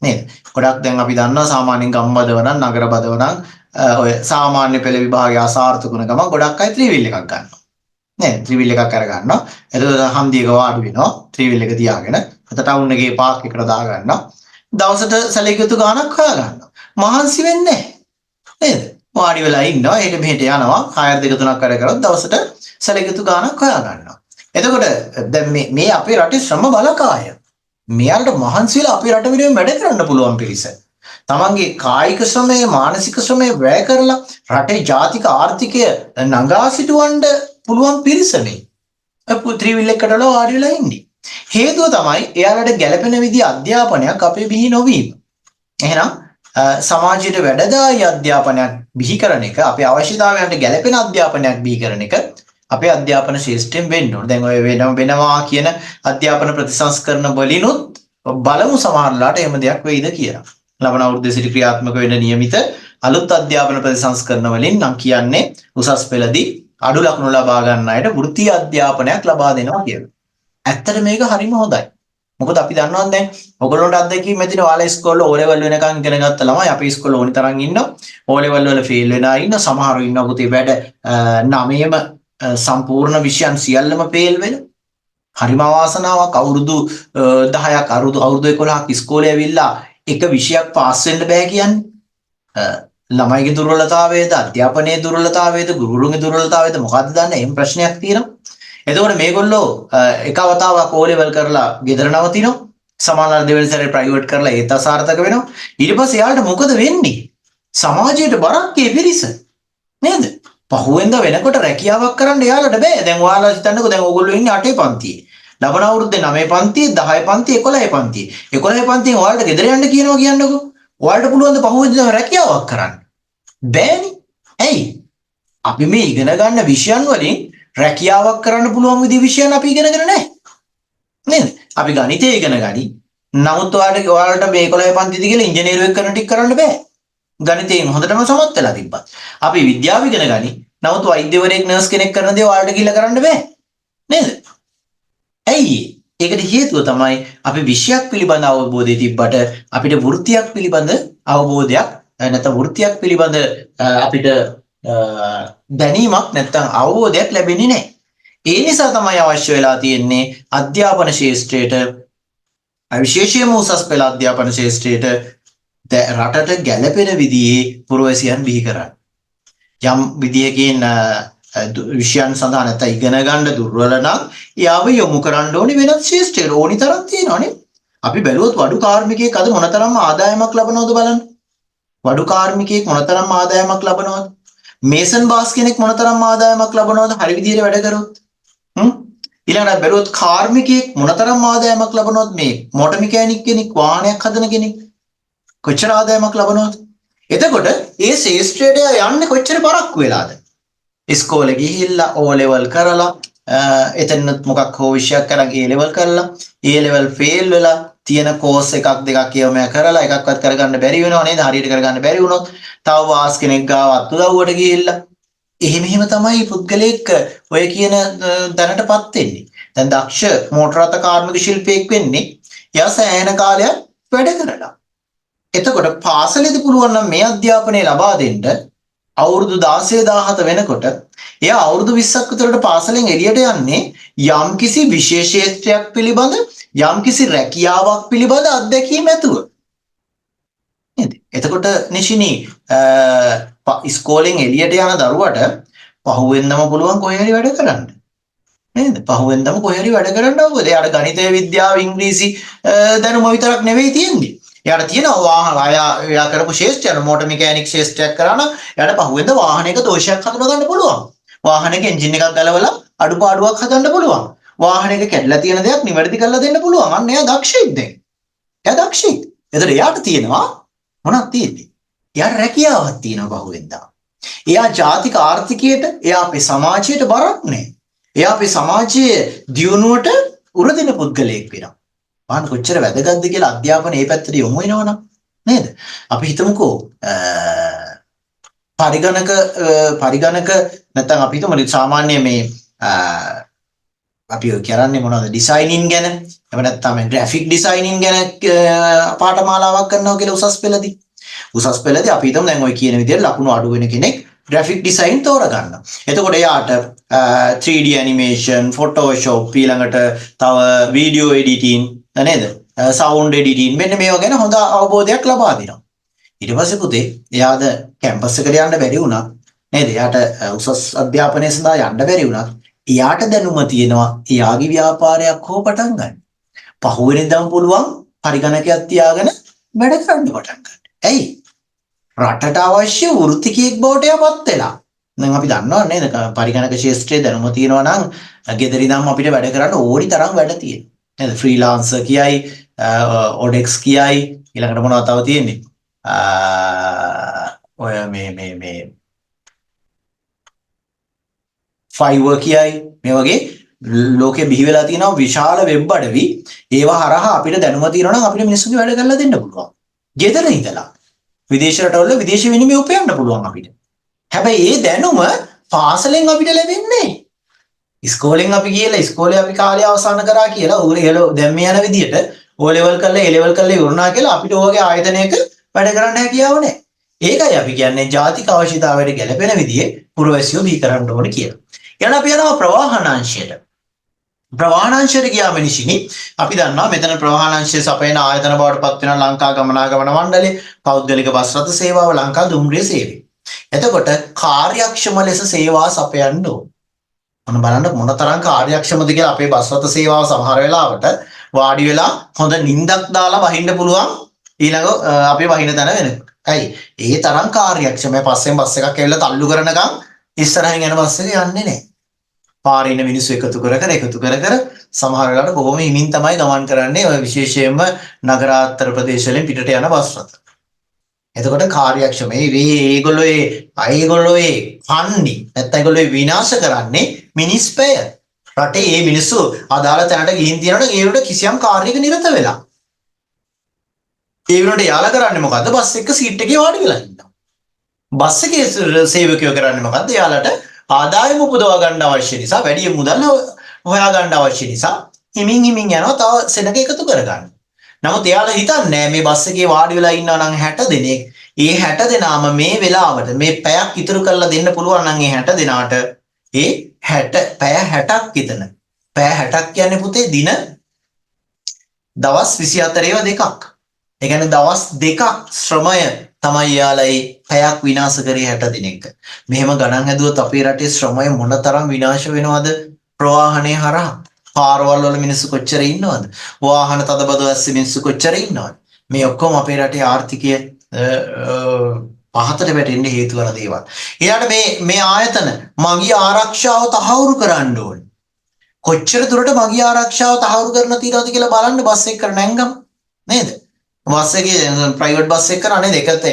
නේද? ගොඩක් දැන් අපි දන්නවා සාමාන්‍යයෙන් ගම්බදව නම් නගරබදව නම් ඔය සාමාන්‍ය පෙළ විභාගය අසාර්ථක වුණ ගමන් ගොඩක් අය ත්‍රිවිල් එකක් ගන්නවා. නේද? ත්‍රිවිල් එකක් අර ගන්නවා. එතකොට හන්දියක වාඩි වෙනවා ත්‍රිවිල් එක තියාගෙන. එතකොට ටවුන් එකේ පාක් එකට දා ගන්නවා. දවසට සැලකියුතු ගාණක් හොයා ගන්නවා. මහන්සි වෙන්නේ නැහැ. නේද? වාඩි වෙලා ඉන්නවා. ඒක මෙහෙට යනවා. කායර් දෙක තුනක් වැඩ කරොත් දවසට සැලකියුතු ගාණක් හොයා ගන්නවා. එතකොට දැන් මේ අපේ රටේ ශ්‍රම බලකාය. මෙයාලට මහන්සි වෙලා අපේ රට වෙනුවෙන් වැඩ කරන්න පුළුවන් පිරිස. තමන්ගේ කායික ශ්‍රමය, මානසික ශ්‍රමය වැය කරලා රටේ ජාතික ආර්ථිකය නගා සිටවන්න පුළුවන් පිරිස මේ. ත්‍රිවිල් එකකට වාඩි වෙලා ඉන්නේ. හේතුව තමයි එයාලට ගැළපෙන විදිහ අධ්‍යාපනයක් අපේ බිහි නොවීම. එහෙනම් සමාජයට වැඩදායි අධ්‍යාපනයක් බිහි කරන එක, අපේ අවශ්‍යතාවයන්ට ගැළපෙන අධ්‍යාපනයක් බිහි කරන එක අපේ අධ්‍යාපන ශිෂ්ටයෙන් වෙන්න ඕනේ. දැන් ඔය වෙනවා කියන අධ්‍යාපන ප්‍රතිසංස්කරණ වලිනුත් බලමු සමහරලාට එහෙම දෙයක් වෙයිද කියලා. ලබන අවුරුද්දේ සිට ක්‍රියාත්මක වෙන්න නියමිත අලුත් අධ්‍යාපන ප්‍රතිසංස්කරණ වලින් නම් කියන්නේ උසස් පෙළදී අඩු ලකුණු ලබා ගන්න අයට වෘත්තීය අධ්‍යාපනයක් ලබා දෙනවා කියලා. ඇත්තට මේක හරිම හොඳයි. මොකද අපි දන්නවා දැන් ඔයගොල්ලන්ට අත්දැකීම් ඇතින ඔයාලා ඉස්කෝලේ O level වෙනකන් ඉගෙන ගත්ත ළමයි අපි ඉස්කෝලේ ඕනි තරම් ඉන්නවා. O level වල ෆේල් වෙනා ඉන්න සමහරව ඉන්නවා පුතේ වැඩ 9ම සම්පූර්ණ විෂයන් සියල්ලම ෆේල් වෙන. හරිම අවාසනාවක් අවුරුදු 10ක් අවුරුදු 11ක් ඉස්කෝලේ ඇවිල්ලා එක විෂයක් පාස් වෙන්න බෑ කියන්නේ. ළමයිගේ දුර්වලතාවයද අධ්‍යාපනයේ දුර්වලතාවයද ගුරුවරුන්ගේ දුර්වලතාවයද මොකද්ද දන්නේ? එහෙම ප්‍රශ්නයක් තියෙනවා. එතකොට මේගොල්ලෝ එක අවතාවක් O level කරලා ගෙදර නවතිනවා. සමානලා දෙවෙනි සැරේ ප්‍රයිවට් කරලා ඒත් අසාර්ථක වෙනවා. ඊට පස්සේ යාළුට මොකද වෙන්නේ? සමාජයට බරක් ඒ පිරිස. නේද? පහුවෙන්ද වෙනකොට රැකියාවක් කරන්න යාළුට බෑ. දැන් ඔයාලා හිතන්නකෝ දැන් ඕගොල්ලෝ ඉන්නේ 8 පන්තියේ. ලබන අවුරුද්දේ 9 පන්තියේ 10 පන්තියේ 11 පන්තියේ. 11 පන්තියෙන් ඔයාලට ගෙදර යන්න කියනවා කියන්නකෝ. ඔයාලට පුළුවන් ද පහුවෙන්ද රැකියාවක් කරන්න? බෑනේ. ඇයි? අපි මේ ඉගෙන ගන්න විෂයන් වලින් රැකියාවක් කරන්න පුළුවන් විදිහ විෂයන් අපි ඉගෙනගෙන නැහැ. නේද? අපි ගණිතය ඉගෙන ගනි. නමුත් ඔයාලට මේ 11 පන්තියේදී කියලා ඉංජිනේරුවෙක් කරන ටික කරන්න බෑ. ගණිතයෙන් හොඳටම සමත් වෙලා තිබ්බත්. අපි විද්‍යාව ඉගෙන ගනි. නමුත් වෛද්‍යවරයෙක් නර්ස් කෙනෙක් කරන දේ ඔයාලට කියලා කරන්න බෑ. නේද? ඇයි? ඒකට හේතුව තමයි අපි විෂයක් පිළිබඳ අවබෝධය තිබ්බට අපිට වෘත්තියක් පිළිබඳ අවබෝධයක් නැත්නම් වෘත්තියක් පිළිබඳ අපිට දැනීමක් නැත්නම් අවබෝධයක් ලැබෙන්නේ නැහැ. ඒ නිසා තමයි අවශ්‍ය වෙලා තියෙන්නේ අධ්‍යාපන ශාස්ත්‍රයට විශේෂයෙන්ම උසස් පෙළ අධ්‍යාපන ශාස්ත්‍රයට රටට ගැළපෙන විදිහේ පුරවැසියන් බිහි කරන්න. යම් විදියකින් විෂයන් සඳහා නැත්නම් ඉගෙන ගන්න දුර්වල නම් යාව යොමු කරන්න ඕනි වෙනත් ශාස්ත්‍රයට. ඕනි තරම් තියෙනවානේ. අපි බැලුවොත් වඩු කාර්මිකයෙක් අද මොනතරම් ආදායමක් ලබනවද බලන්න. වඩු කාර්මිකයෙක් මොනතරම් ආදායමක් ලබනවද? මේසන් බාස් කෙනෙක් මොනතරම් ආදායමක් ලබනවද හරි විදියට වැඩ කරොත්? ඊළඟට බැලුවොත් කාර්මිකයෙක් මොනතරම් ආදායමක් ලබනවද? මේ මොටර් මෙකැනික් කෙනෙක් වාහනයක් හදන කෙනෙක් කොච්චර ආදායමක් ලබනවද? එතකොට ඒ ශාස්ත්‍රයට යන්නේ කොච්චර පරක්කු වෙලාද? ඉස්කෝලේ ගිහිල්ලා O level කරලා එතනත් මොකක් හෝ විෂයක් කරන් A level කරලා A level fail වෙලා තියෙන කෝස් එකක් දෙකක් කියවම කරලා එකක්වත් කරගන්න බැරි වෙනව නේද? හරියට කරගන්න බැරි වුණොත් තව වාස් කෙනෙක් ගාව අත්උදව්වට ගිහිල්ලා එහෙම තමයි පුද්ගලයෙක් ඔය කියන දැනටපත් වෙන්නේ. දැන් දක්ෂ මෝටර රථ කාර්මික ශිල්පියෙක් වෙන්නේ එයා සෑහෙන කාලයක් වැඩ කරලා. එතකොට පාසලේදී පුළුවන් නම් මේ අධ්‍යාපනය ලබා දෙන්න අවුරුදු 16-17 වෙනකොට එයා අවුරුදු 20ක් විතරට පාසලෙන් එළියට යන්නේ යම්කිසි විශේෂීත්වයක් පිළිබඳ යම්කිසි රැකියාවක් පිළිබඳ අත්දැකීම් ඇතුව. නේද? එතකොට නිෂිනී ඉස්කෝලෙන් එළියට යන දරුවට පහුවෙන්දම පුළුවන් කොහේ හරි වැඩ කරන්න. නේද? පහුවෙන්දම කොහේ හරි වැඩ කරන්න ඕනේ. එයාට ගණිතය, විද්‍යාව, ඉංග්‍රීසි දැනුම විතරක් නෙවෙයි තියෙන්නේ. එයාට තියෙනවා වාහන එයා කරපු ශාස්ත්‍රය මෝටර් මෙකැනික් ශාස්ත්‍රයක් කරා නම් එයාට පහුවෙන්ද වාහනයක දෝෂයක් හඳුනා ගන්න පුළුවන්. වාහනයක එන්ජින් එකක් ගලවලා අඩුපාඩුවක් හදන්න පුළුවන්. වාහනයක කැඩලා තියෙන දෙයක් නිවැරදි කරලා දෙන්න පුළුවන්. අන්න එයා දක්ෂයෙක් දැන්. එයා දක්ෂයෙක්. එතකොට එයාට තියෙනවා මොනවද තියෙන්නේ? එයාට රැකියාවක් තියෙනවා පහුවෙන්දා. එයා ජාතික ආර්ථිකයට, එයා අපේ සමාජයට බරක් නැහැ. එයා අපේ සමාජයේ දියුණුවට උරදින පුද්ගලයෙක් වෙනවා. බලන්න කොච්චර වැදගත්ද කියලා අධ්‍යාපනය මේ පැත්තට යොමු වෙනවනම් නේද? අපි හිතමුකෝ පරිගණක නැත්නම් අපි හිතමු සාමාන්‍ය මේ අපි කරන්නේ මොනවද ඩිසයිනින් ගැන එහෙම නැත්නම් ග්‍රැෆික් ඩිසයිනින් ගැන පාඨමාලාවක් කරනවා කියලා උසස් පෙළදී අපි හිතමු දැන් ඔය කියන විදිහට ලකුණු අඩු වෙන කෙනෙක් graphic design තෝරගන්න. එතකොට එයාට 3D animation, Photoshop ඊළඟට තව video editing නේද? sound editing මෙන්න මේවා ගැන හොඳ අවබෝධයක් ලබා දෙනවා. ඊට පස්සේ පුතේ එයාද කැම්පස් එකට යන්න බැරි වුණා නේද? එයාට උසස් අධ්‍යාපනය සඳහා යන්න බැරි වුණා. එයාට දැනුම තියෙනවා එයාගේ ව්‍යාපාරයක් හෝ පටන් ගන්න. පහුවෙනිදාම පුළුවන් පරිගණකයක් තියාගෙන වැඩ කරන්න පටන් ගන්න. ඇයි? රටට අවශ්‍ය වෘත්තිකයෙක් බවට යපත් වෙලා. දැන් අපි දන්නවා නේද පරිගණක ශාස්ත්‍රයේ දැනුම තියෙනවා නම් ගෙදර ඉඳන් අපිට වැඩ කරන්න ඕනි තරම් වැඩ තියෙනවා. නේද? ෆ්‍රීලාන්සර් කියයි, ඔඩෙක්ස් කියයි, ඊළඟට මොනවද තව තියෙන්නේ? ඔය මේ ෆයිවර් කියයි මේ වගේ ලෝකෙ බිහි වෙලා තියෙනවා විශාල වෙබ් අඩවි. ඒවා හරහා අපිට දැනුම තියෙනවා නම් අපිට මිනිස්සුන්ගේ වැඩ කරලා දෙන්න පුළුවන්. ගෙදර ඉඳලා විදේශ රටවල විදේශ විනිමය උපයන්න පුළුවන් අපිට. හැබැයි ඒ දැනුම පාසලෙන් අපිට ලැබෙන්නේ. ඉස්කෝලෙන් අපි කියලා ඉස්කෝලේ අපි කාලය අවසන් කරා කියලා ඕගොල්ලෝ දැන් මේ යන විදියට O level කරලා A level කරලා ඉවරනා කියලා අපිට ඕගේ ආයතනයක වැඩ කරන්න හැකියාව නැහැ. ඒකයි අපි කියන්නේ ජාතික අවශ්‍යතාවයට ගැලපෙන විදිහේ පුරවැසියෝ බිහි කරන්න ඕනේ කියලා. ඊළඟ අපි යනවා ප්‍රවාහනාංශයට. ප්‍රවාහනාංශයට ගියාම නිසිනි අපි දන්නවා මෙතන ප්‍රවාහනාංශය සපයන ආයතන බවට පත් වෙන ලංකා ගමනාගමන මණ්ඩලය, පෞද්ගලික බස් රථ සේවාව, ලංකා දුම්රිය සේවය. එතකොට කාර්යක්ෂම ලෙස සේවා සපයන්න ඕන. මොන බලන්න මොනතරම් කාර්යක්ෂමද කියලා අපේ බස් රථ සේවාව සමහර වෙලාවට වාඩි වෙලා හොඳ නිින්දක් දාලා වහින්න පුළුවන් ඊළඟ අපේ වහින තැන වෙනකොට. ඇයි? ඒ තරම් කාර්යක්ෂමයි. පස්සෙන් බස් එකක් ඇවිල්ලා තල්ලු කරනකම් ඉස්සරහින් යන බස් එක යන්නේ නැහැ. පාරේ ඉන්න මිනිස්සු එකතු කර සමහර වෙලාවට බොහොම හිමින් තමයි ගමන් කරන්නේ. ඔය විශේෂයෙන්ම නගරාන්තර ප්‍රදේශවලින් පිටට යන බස් රථ. එතකොට කාර්යක්ෂමයි. ඒගොල්ලෝ ෆන්ඩි නැත්නම් ඒගොල්ලෝ විනාශ කරන්නේ මිනිස් පැය. රටේ මේ මිනිස්සු අදාළ තැනට ගිහින් තියනකොට ඒකට කිසියම් කාර්යයක නිරත වෙලා. ඒ වෙනකොට යාලා කරන්නේ මොකද්ද? බස් එක සීට් එකේ වාඩි වෙලා ඉන්නවා. බස් එකේ සේවකයෝ කරන්නේ මොකද්ද? යාලට ආදායම උපදවා ගන්න අවශ්‍ය නිසා, වැඩි මුදල් හොයා ගන්න අවශ්‍ය නිසා හිමින් යනවා තව සෙනග එකතු කරගන්න. නමුත් එයාලා හිතන්නේ මේ බස් එකේ වාඩි වෙලා ඉන්නවා නම් 60 දෙනෙක්. ඒ 60 දෙනාම මේ වෙලාවට මේ පැයක් ඉතුරු කරලා දෙන්න පුළුවන් නම් ඒ 60 දෙනාට ඒ 60 පැය 60ක් විතර. පැය 60ක් කියන්නේ පුතේ දින දවස් 24 ඒවා දෙකක්. ඒ කියන්නේ දවස් දෙකක් ශ්‍රමය තමයි යාලා ඒ පැයක් විනාශ කරේ 60 දිනක. මෙහෙම ගණන් හැදුවොත් අපේ රටේ ශ්‍රමය මොනතරම් විනාශ වෙනවද? ප්‍රවාහනේ හරහා. පාරවල් වල මිනිස්සු කොච්චර ඉන්නවද? වාහන තදබද ඇස්සේ මිනිස්සු කොච්චර ඉන්නවද? මේ ඔක්කොම අපේ රටේ ආර්ථිකය පහතට වැටෙන්න හේතු වන දේවල්. ඊළඟට මේ ආයතන මගී ආරක්ෂාව තහවුරු කරන්න ඕනේ. කොච්චර දුරට මගී ආරක්ෂාව තහවුරු කරන තියනවද කියලා බලන්න බස් එක කරන නැංගම් නේද? බස් එකේ ප්‍රයිවට් බස් එක කරන්නේ දෙකට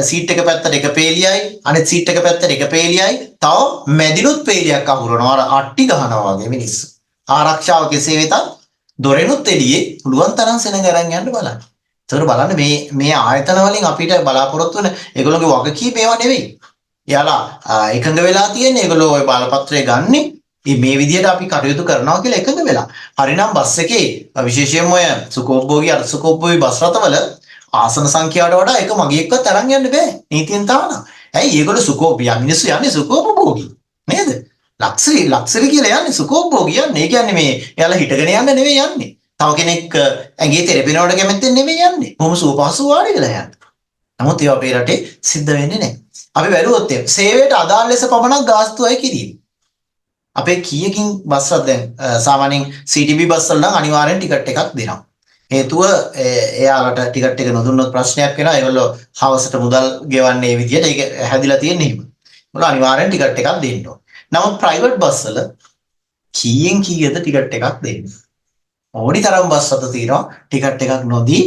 සීට් එක පැත්තට එක පේලියයි අනිත් සීට් එක පැත්තට එක පේලියයි තව මැදිනුත් පේලියක් අහුරනවා. අර අට්ටි ගහනවා වගේ මිනිස්සු. ආරක්ෂාව කෙසේ වෙතත් දොරෙනුත් එළියේ පුළුවන් තරම් සෙනඟ අරන් යන්න බලන්න. ඒතර බලන්න මේ ආයතන වලින් අපිට බලාපොරොත්තු වෙන ඒගොල්ලෝගේ වගකීම ඒවා නෙවෙයි. එයාලා එකඟ වෙලා තියෙන්නේ ඒගොල්ලෝ ওই බලපත්‍රය ගන්නෙ මේ විදිහට අපි කටයුතු කරනවා කියලා එකඟ වෙලා. හරිනම් බස් එකේ විශේෂයෙන්ම ඔය සුකෝපභෝගී අර්ධසුකෝපභෝගී බස් රථවල ආසන සංඛ්‍යාවට වඩා එක මගියෙක්වත් අරන් යන්න බෑ. නීතියෙන් තානා. ඇයි ඒගොල්ලෝ සුකෝපිය මිනිස්සු යන්නේ සුකෝපභෝගී නේද? ලක්සරි කියලා යන්නේ සුකෝපභෝගී යන්නේ. ඒ කියන්නේ මේ එයාලා හිටගෙන යන්න නෙවෙයි යන්නේ. තව කෙනෙක් ඇඟේ තෙරපිනවට කැමැත්තෙන් නෙවෙයි යන්නේ. කොහොම සුවපහසු වාඩි වෙලා යන්නේ. නමුත් ඒවා අපේ රටේ සිද්ධ වෙන්නේ නැහැ. අපි බැලුවොත් සේවයට අදාළ ලෙස පමණක් ගාස්තු අය කිරීම. අපේ කීයකින් බස් රථ දැන් සාමාන්‍යයෙන් CTB බස් වල නම් අනිවාර්යෙන් ටිකට් එකක් දෙනවා. හේතුව එයාලට ටිකට් එක නොදුන්නොත් ප්‍රශ්නයක් වෙනවා. ඒගොල්ලෝ හවසට මුදල් ගෙවන්නේ මේ විදිහට. ඒක හැදිලා තියෙන්නේ එහෙම. ඒගොල්ලෝ අනිවාර්යෙන් ටිකට් එකක් දෙන්න ඕන. නමුත් ප්‍රයිවට් බස් වල කීයෙන් කීයද ටිකට් එකක් දෙන්නේ? ඕනි තරම් බස් රථ තියෙනවා ටිකට් එකක් නොදී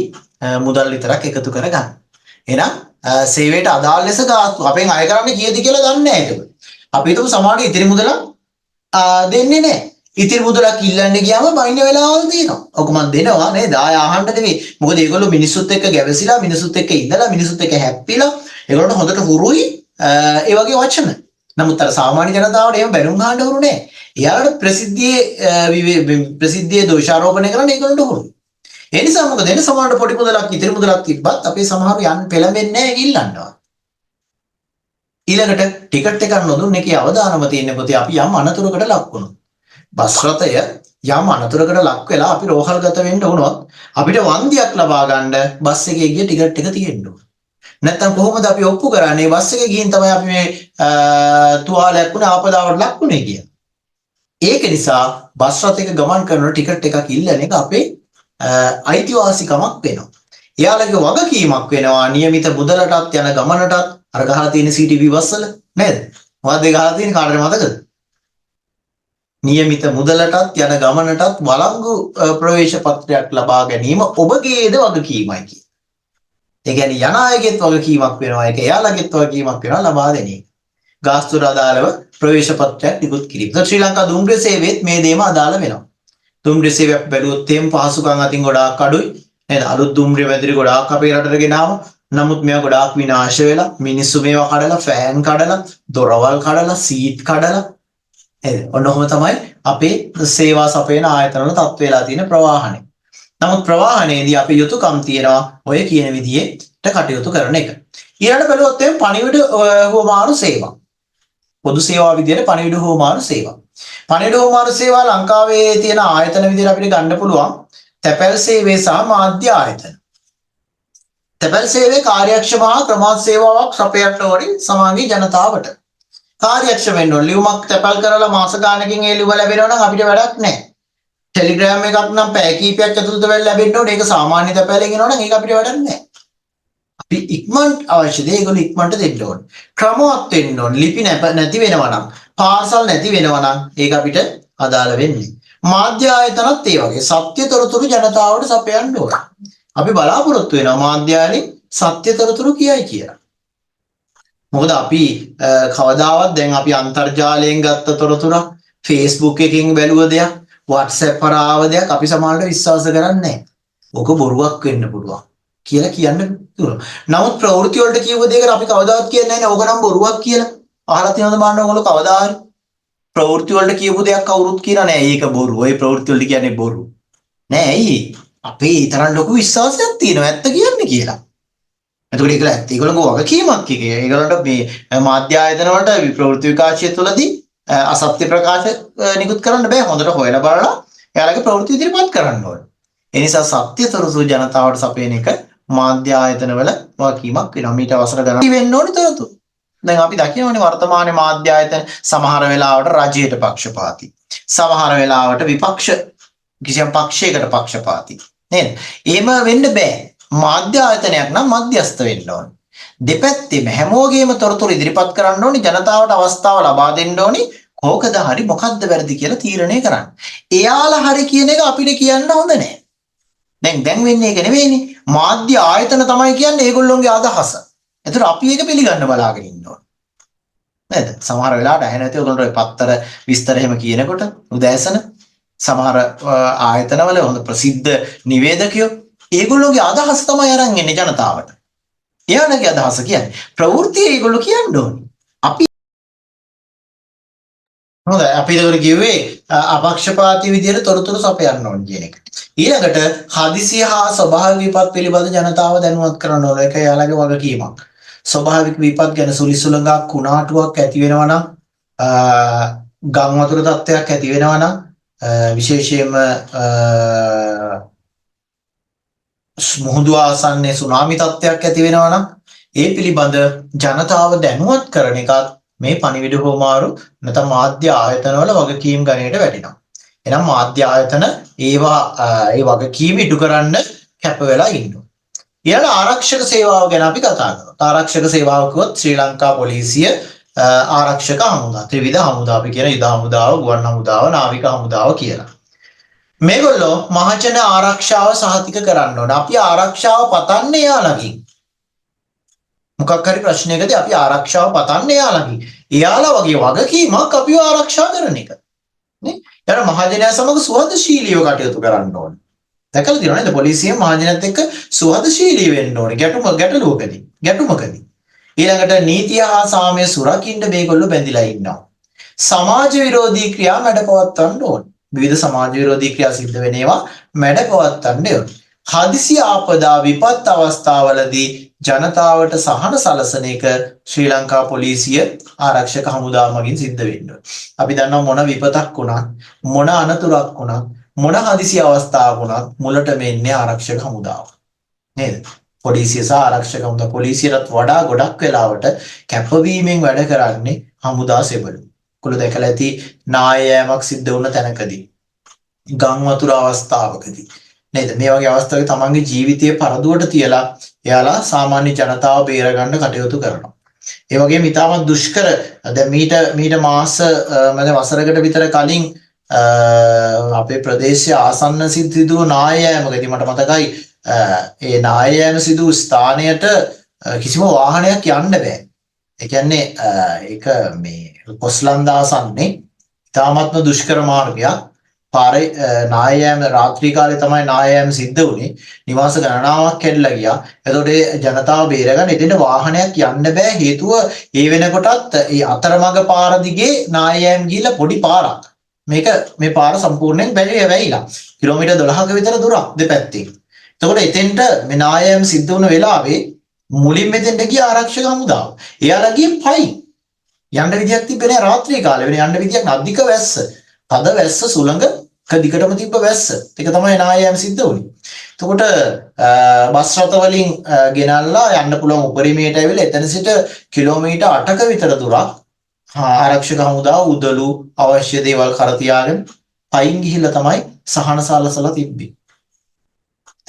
මුදල් විතරක් එකතු කරගන්න. එහෙනම් සේවයට අදාළ ලෙස ගාස්තු අපෙන් අය කරන්නේ කීයද කියලා දන්නේ නැහැ ඒක. අපි හිතමු සමහරවිට ඉතිරි මුදල දෙන්නේ නැහැ. ඉතිරි මුදලක් ඉල්ලන්න ගියාම බයින්න වෙලාවල් තියෙනවා. ඔක මම දෙනවා නේද? ආය අහන්න නෙවෙයි. මොකද ඒගොල්ලෝ මිනිස්සුත් එක්ක ගැවසිලා මිනිස්සුත් එක්ක ඉඳලා මිනිස්සුත් එක්ක හැප්පිලා ඒගොල්ලන්ට හොඳට හුරුයි ඒ වගේ වචන. නමුත් අර සාමාන්‍ය ජනතාවට එහෙම බැනුම් ගන්න හුරු නැහැ. එයාලට ප්‍රසිද්ධියේ දෝෂාරෝපණය කරන්න ඒගොල්ලන්ට හුරුයි. ඒ නිසා මොකද එන සමහරට පොඩි මුදලක් ඉතිරි මුදලක් තිබ්බත් අපේ සමහරු යන්න පෙළඹෙන්නේ නැහැ ඉල්ලන්නවා. ඊළඟට ටිකට් එකක් නොදුන්න එකේ අවදානම තියෙන්නේ පොතේ අපි යම් අනතුරකට ලක් වුණොත්. බස් රථය යම් අනතුරකට ලක් වෙලා අපි රෝහල්ගත වෙන්න වුණොත් අපිට වන්දියක් ලබා ගන්න බස් එකේ ගිය ටිකට් එක තියෙන්න ඕන. නැත්තම් කොහොමද අපි ඔප්පු කරන්නේ බස් එකේ ගිහින් තමයි අපි මේ තුවාලයක් වුණ ආපදාවට ලක් වුණේ කියලා. ඒක නිසා බස් රථයක ගමන් කරන ටිකට් එකක් ඉල්ලන එක අපේ අයිතිවාසිකමක් වෙනවා. එයාලගේ වගකීමක් වෙනවා નિયમિત මුදලටත් යන ගමනටත් අර ගහලා තියෙන CTV බස් වල නේද? මොකද්ද ගහලා තියෙන්නේ කාටද මතකද? નિયમિત මුදලටත් යන ගමනටත් වළංගු ප්‍රවේශ පත්‍රයක් ලබා ගැනීම ඔබගේද වගකීමයි කිය. ඒ කියන්නේ යන අයගෙත් වගකීමක් වෙනවා. ඒක එයාලගෙත් වගකීමක් වෙනවා ලබා දෙන එක. ගාස්තුවට අදාළව ප්‍රවේශ පත්‍රයක් නිකුත් කිරීම. ශ්‍රී ලංකා දුම්රිය සේවයේත් මේ දේම අදාළ වෙනවා. දුම්රිය සේවයක් බැලුවොත් එම් පහසුකම් අතින් ගොඩාක් අඩුයි. නේද? අලුත් දුම්රිය මැදිරි ගොඩාක් අපේ රටට ගෙනාවා. නමුත් මේවා ගොඩාක් විනාශ වෙලා මිනිස්සු මේවා කඩලා ෆෑන් කඩලා දොරවල් කඩලා සීට් කඩලා නේද? ඔන්නෝම තමයි අපේ සේවා සපයන ආයතනවල තත්ත්ව වෙලා තියෙන ප්‍රවාහනය. නමුත් ප්‍රවාහනයේදී අපේ යුතුයකම් තියෙනවා ඔය කියන විදිහට කටයුතු කරන එක. ඊළඟ බැලුවොත් එම් පණිවිඩ හුවමාරු සේවා. පොදු සේවා විදිහට පණිවිඩ හුවමාරු සේවා. පණිවිඩ හුවමාරු සේවා ලංකාවේ තියෙන ආයතන විදිහට අපිට ගන්න පුළුවන් තැපැල් සේවය සහ මාධ්‍ය ආයතන. තැපැල් සේවයේ කාර්යක්ෂම හා ක්‍රමාත් සේවාවක් සපයන්න ඕනේ සමාජීය ජනතාවට. කාර්යක්ෂම වෙන්න ඕනේ. ලියුමක් තැපැල් කරලා මාස ගානකින් ඒ ලියුම ලැබෙනවා නම් අපිට වැඩක් නැහැ. ටෙලිග්‍රෑම් එකක් නම් පැය කිහිපයක් ඇතුළත වෙලා ලැබෙන්න ඕනේ. ඒක සාමාන්‍ය තැපැලෙන් එනවා නම් ඒක අපිට වැඩක් නැහැ. අපි ඉක්මනට අවශ්‍ය දේ ඒගොල්ලෝ ඉක්මනට දෙන්න ඕනේ. ක්‍රමවත් වෙන්න ඕනේ. ලිපි නැති වෙනවා නම්, පාර්සල් නැති වෙනවා නම් ඒක අපිට අදාළ වෙන්නේ. මාධ්‍ය ආයතනත් ඒ වගේ සත්‍ය තොරතුරු ජනතාවට සපයන්න ඕනේ. අපි බලාපොරොත්තු වෙනවා මාධ්‍යාලේ සත්‍ය තොරතුරු කියයි කියලා. මොකද අපි කවදාවත් දැන් අපි අන්තර්ජාලයෙන් ගත්ත තොරතුරක් Facebook එකකින් බැලුව දෙයක් WhatsApp කරාව දෙයක් අපි සමහරවිට විශ්වාස කරන්නේ නැහැ. ඔක බොරුවක් වෙන්න පුළුවන් කියලා කියන්න පුළුවන්. නමුත් ප්‍රවෘත්ති වලට කියව දෙයකට අපි කවදාවත් කියන්නේ නැහැ ඕක නම් බොරුවක් කියලා. අහලා තියෙනවද බලන්න ඕගොල්ලෝ කවදා හරි ප්‍රවෘත්ති වලට කියපු දෙයක් කවුරුත් කියලා නෑ. ඒක බොරු. ওই ප්‍රවෘත්ති වලට කියන්නේ බොරු. නෑ ඇයි? අපේ ඊතරම් ලොකු විශ්වාසයක් තියෙනවා ඇත්ත කියන්නේ කියලා. එතකොට ඒක ඇත්ත. ඒගොල්ලෝ වගකීමක් එක. ඒගොල්ලන්ට මේ මාධ්‍ය ආයතන වලට ප්‍රවෘත්ති විකාශය තුළදී අසත්‍ය ප්‍රකාශ නිකුත් කරන්න බෑ. හොඳට හොයලා බලලා එයාලගේ ප්‍රවෘත්ති ඉදිරිපත් කරන්න ඕනේ. ඒ නිසා සත්‍ය තොරතුරු ජනතාවට සපයන එක මාධ්‍ය ආයතන වල වගකීමක් වෙනවා. මීට අවසර ගණන් වෙන්න ඕනේ තොරතුරු. දැන් අපි දකිනවනේ වර්තමානයේ මාධ්‍ය ආයතන සමහර වෙලාවට රජයට පක්ෂපාතී. සමහර වෙලාවට විපක්ෂ කිසියම් පක්ෂයකට පක්ෂපාතී. නේද? එහෙම වෙන්න බෑ. මාධ්‍ය ආයතනයක් නම් මධ්‍යස්ථ වෙන්න ඕනේ. දෙපැත්තෙම හැමෝගෙම තොරතුරු ඉදිරිපත් කරන්න ඕනේ. ජනතාවට අවස්ථාව ලබා දෙන්න ඕනේ. කෝකද හරි මොකද්ද වැරදි කියලා තීරණය කරන්න. එයාලා හරි කියන එක අපිට කියන්න හොඳ නෑ. දැන් වෙන්නේ ඒක නෙවෙයිනේ. මාධ්‍ය ආයතන තමයි කියන්නේ ඒගොල්ලෝගේ අදහස. එතකොට අපි ඒක පිළිගන්න බලාගෙන ඉන්න ඕනේ. නේද? සමහර වෙලාවට ඇහෙ නැති උගලන්ට ඔය පත්තර විස්තර එහෙම කියනකොට උදෑසන සමහර ආයතනවල හොඳ ප්‍රසිද්ධ නිවේදකයෝ ඒගොල්ලෝගේ අදහස් තමයි අරන් එන්නේ ජනතාවට. එයාලගේ අදහස කියන්නේ ප්‍රවෘත්ති ඒගොල්ලෝ කියන්න ඕනේ. අපි හොඳයි අපි ඒකට කිව්වේ අපක්ෂපාතී විදියට තොරතුරු සපයන්න ඕනේ කියන එක. ඊළඟට හදිසිය හා ස්වභාවික විපත් පිළිබඳ ජනතාව දැනුවත් කරන්න ඕනේ. ඒක එයාලගේ වගකීමක්. ස්වභාවික විපත් ගැන සුලිසුලඟක් කුණාටුවක් ඇති වෙනවා නම් ගම් වතුර තත්ත්වයක් ඇති වෙනවා නම් විශේෂයෙන්ම මුහුදු ආසන්නයේ සුනාමි තත්ත්වයක් ඇති වෙනවා නම් ඒ පිළිබඳ ජනතාව දැනුවත් කරන එකත් මේ පණිවිඩ හෝමාරු නැත්නම් මාධ්‍ය ආයතනවල වගකීම් ගණයට වැටෙනවා. එහෙනම් මාධ්‍ය ආයතන ඒවා ඒ වගකීම් ඉටු කරන්න කැප වෙලා ඉන්නවා. ඊළඟ ආරක්ෂක සේවාව ගැන අපි කතා කරනවා. ආරක්ෂක සේවාව කිව්වොත් ශ්‍රී ලංකා පොලිසිය ආරක්ෂක හමුදා, ත්‍රිවිධ හමුදා අපි කියන යුද හමුදාව, ගුවන් හමුදාව, නාවික හමුදාව කියලා. මේගොල්ලෝ මහජන ආරක්ෂාව සහතික කරන්න ඕන. අපි ආරක්ෂාව පතන්නේ යාළඟින්. මොකක් හරි ප්‍රශ්නයකදී අපි ආරක්ෂාව පතන්නේ යාළඟින්. එයාලා වගේ වගකීමක් අපිව ආරක්ෂා කරන එක. නේ? යාර මහජනයා සමග සුහදශීලීව කටයුතු කරන්න ඕන. දැකලා තියෙනවා නේද? පොලිසිය මහජනත් එක්ක සුහදශීලී වෙන්න ඕනේ. ගැටුමකදී. ඊළඟට නීතිය හා සාමය සුරකින්න මේගොල්ලෝ බැඳිලා ඉන්නවා. සමාජ විරෝධී ක්‍රියා මැඩපවත්වන්න ඕනේ. විවිධ සමාජ විරෝධී ක්‍රියා සිද්ධ වෙන ඒවා මැඩපවත්වන්න ඕනේ. හදිසි ආපදා විපත් අවස්ථාවලදී ජනතාවට සහන සලසන එක ශ්‍රී ලංකා පොලිසිය ආරක්ෂක හමුදාව මගින් සිද්ධ වෙන්න ඕනේ. අපි දන්නවා මොන විපතක් වුණත් මොන අනතුරක් වුණත් මොන හදිසි අවස්ථාවක් වුණත් මුලට මෙන්නේ ආරක්ෂක හමුදාව. නේද? පොලිසිය සහ ආරක්ෂක හමුදා පොලිසියට වඩා ගොඩක් වෙලාවට කැපවීමෙන් වැඩ කරන්නේ හමුදා සෙබළු. කුල දැකලා ඇති නායෑමක් සිද්ධ වුණ තැනකදී ගම් වතුර අවස්ථාවකදී නේද? මේ වගේ අවස්ථාවක තමන්ගේ ජීවිතය පරදුවට තියලා එයාලා සාමාන්‍ය ජනතාව බේරගන්න කටයුතු කරනවා. ඒ වගේම ඉතාමත් දුෂ්කර දැන් මීට මාස වසරකට විතර කලින් අපේ ප්‍රදේශයේ ආසන්න සිද්ධ වූ නායෑමකදී මට මතකයි ඒ නායයන් සිදු ස්ථානයට කිසිම වාහනයක් යන්න බෑ. ඒ කියන්නේ ඒක මේ කොස්ලන්දාසන්නේ ඉතාමත්ම දුෂ්කර මාර්ගයක්. පාරේ නායයන් රාත්‍රී කාලේ තමයි නායයන් සිද්ධ වුනේ. නිවාස ගණනාවක් කැඩලා ගියා. එතකොට ඒ ජනතාව බේරගන්න එතෙන්ට වාහනයක් යන්න බෑ. හේතුව ඒ වෙනකොටත් ඒ අතරමඟ පාර දිගේ නායයන් ගිහිල්ලා පොඩි පාරක්. මේ පාර සම්පූර්ණයෙන් වැහිලා. කිලෝමීටර් 12ක විතර දුරක් දෙපැත්තේ. එතකොට එතෙන්ට මේ නායයන් සිද්ධ වුණ වෙලාවේ මුලින් මෙතෙන්ට ගිය ආරක්ෂක හමුදාව. එයාලා ගියේ පයින්. යන්න විදියක් තිබ්බේ නෑ රාත්‍රී කාලේ. වෙන යන්න විදියක් අධික වැස්ස. තද වැස්ස සුළඟ දිගටම තිබ්බ වැස්ස. ඒක තමයි නායයන් සිද්ධ වුනේ. එතකොට බස් රථ වලින් ගෙනල්ලා යන්න පුළුවන් උපරිමයට ඇවිල්ලා එතන සිට කිලෝමීටර් 8ක විතර දුරක් ආරක්ෂක හමුදාව උදළු අවශ්‍ය දේවල් කර තියාගෙන පයින් ගිහිල්ලා තමයි සහන සලසලා තිබ්බේ.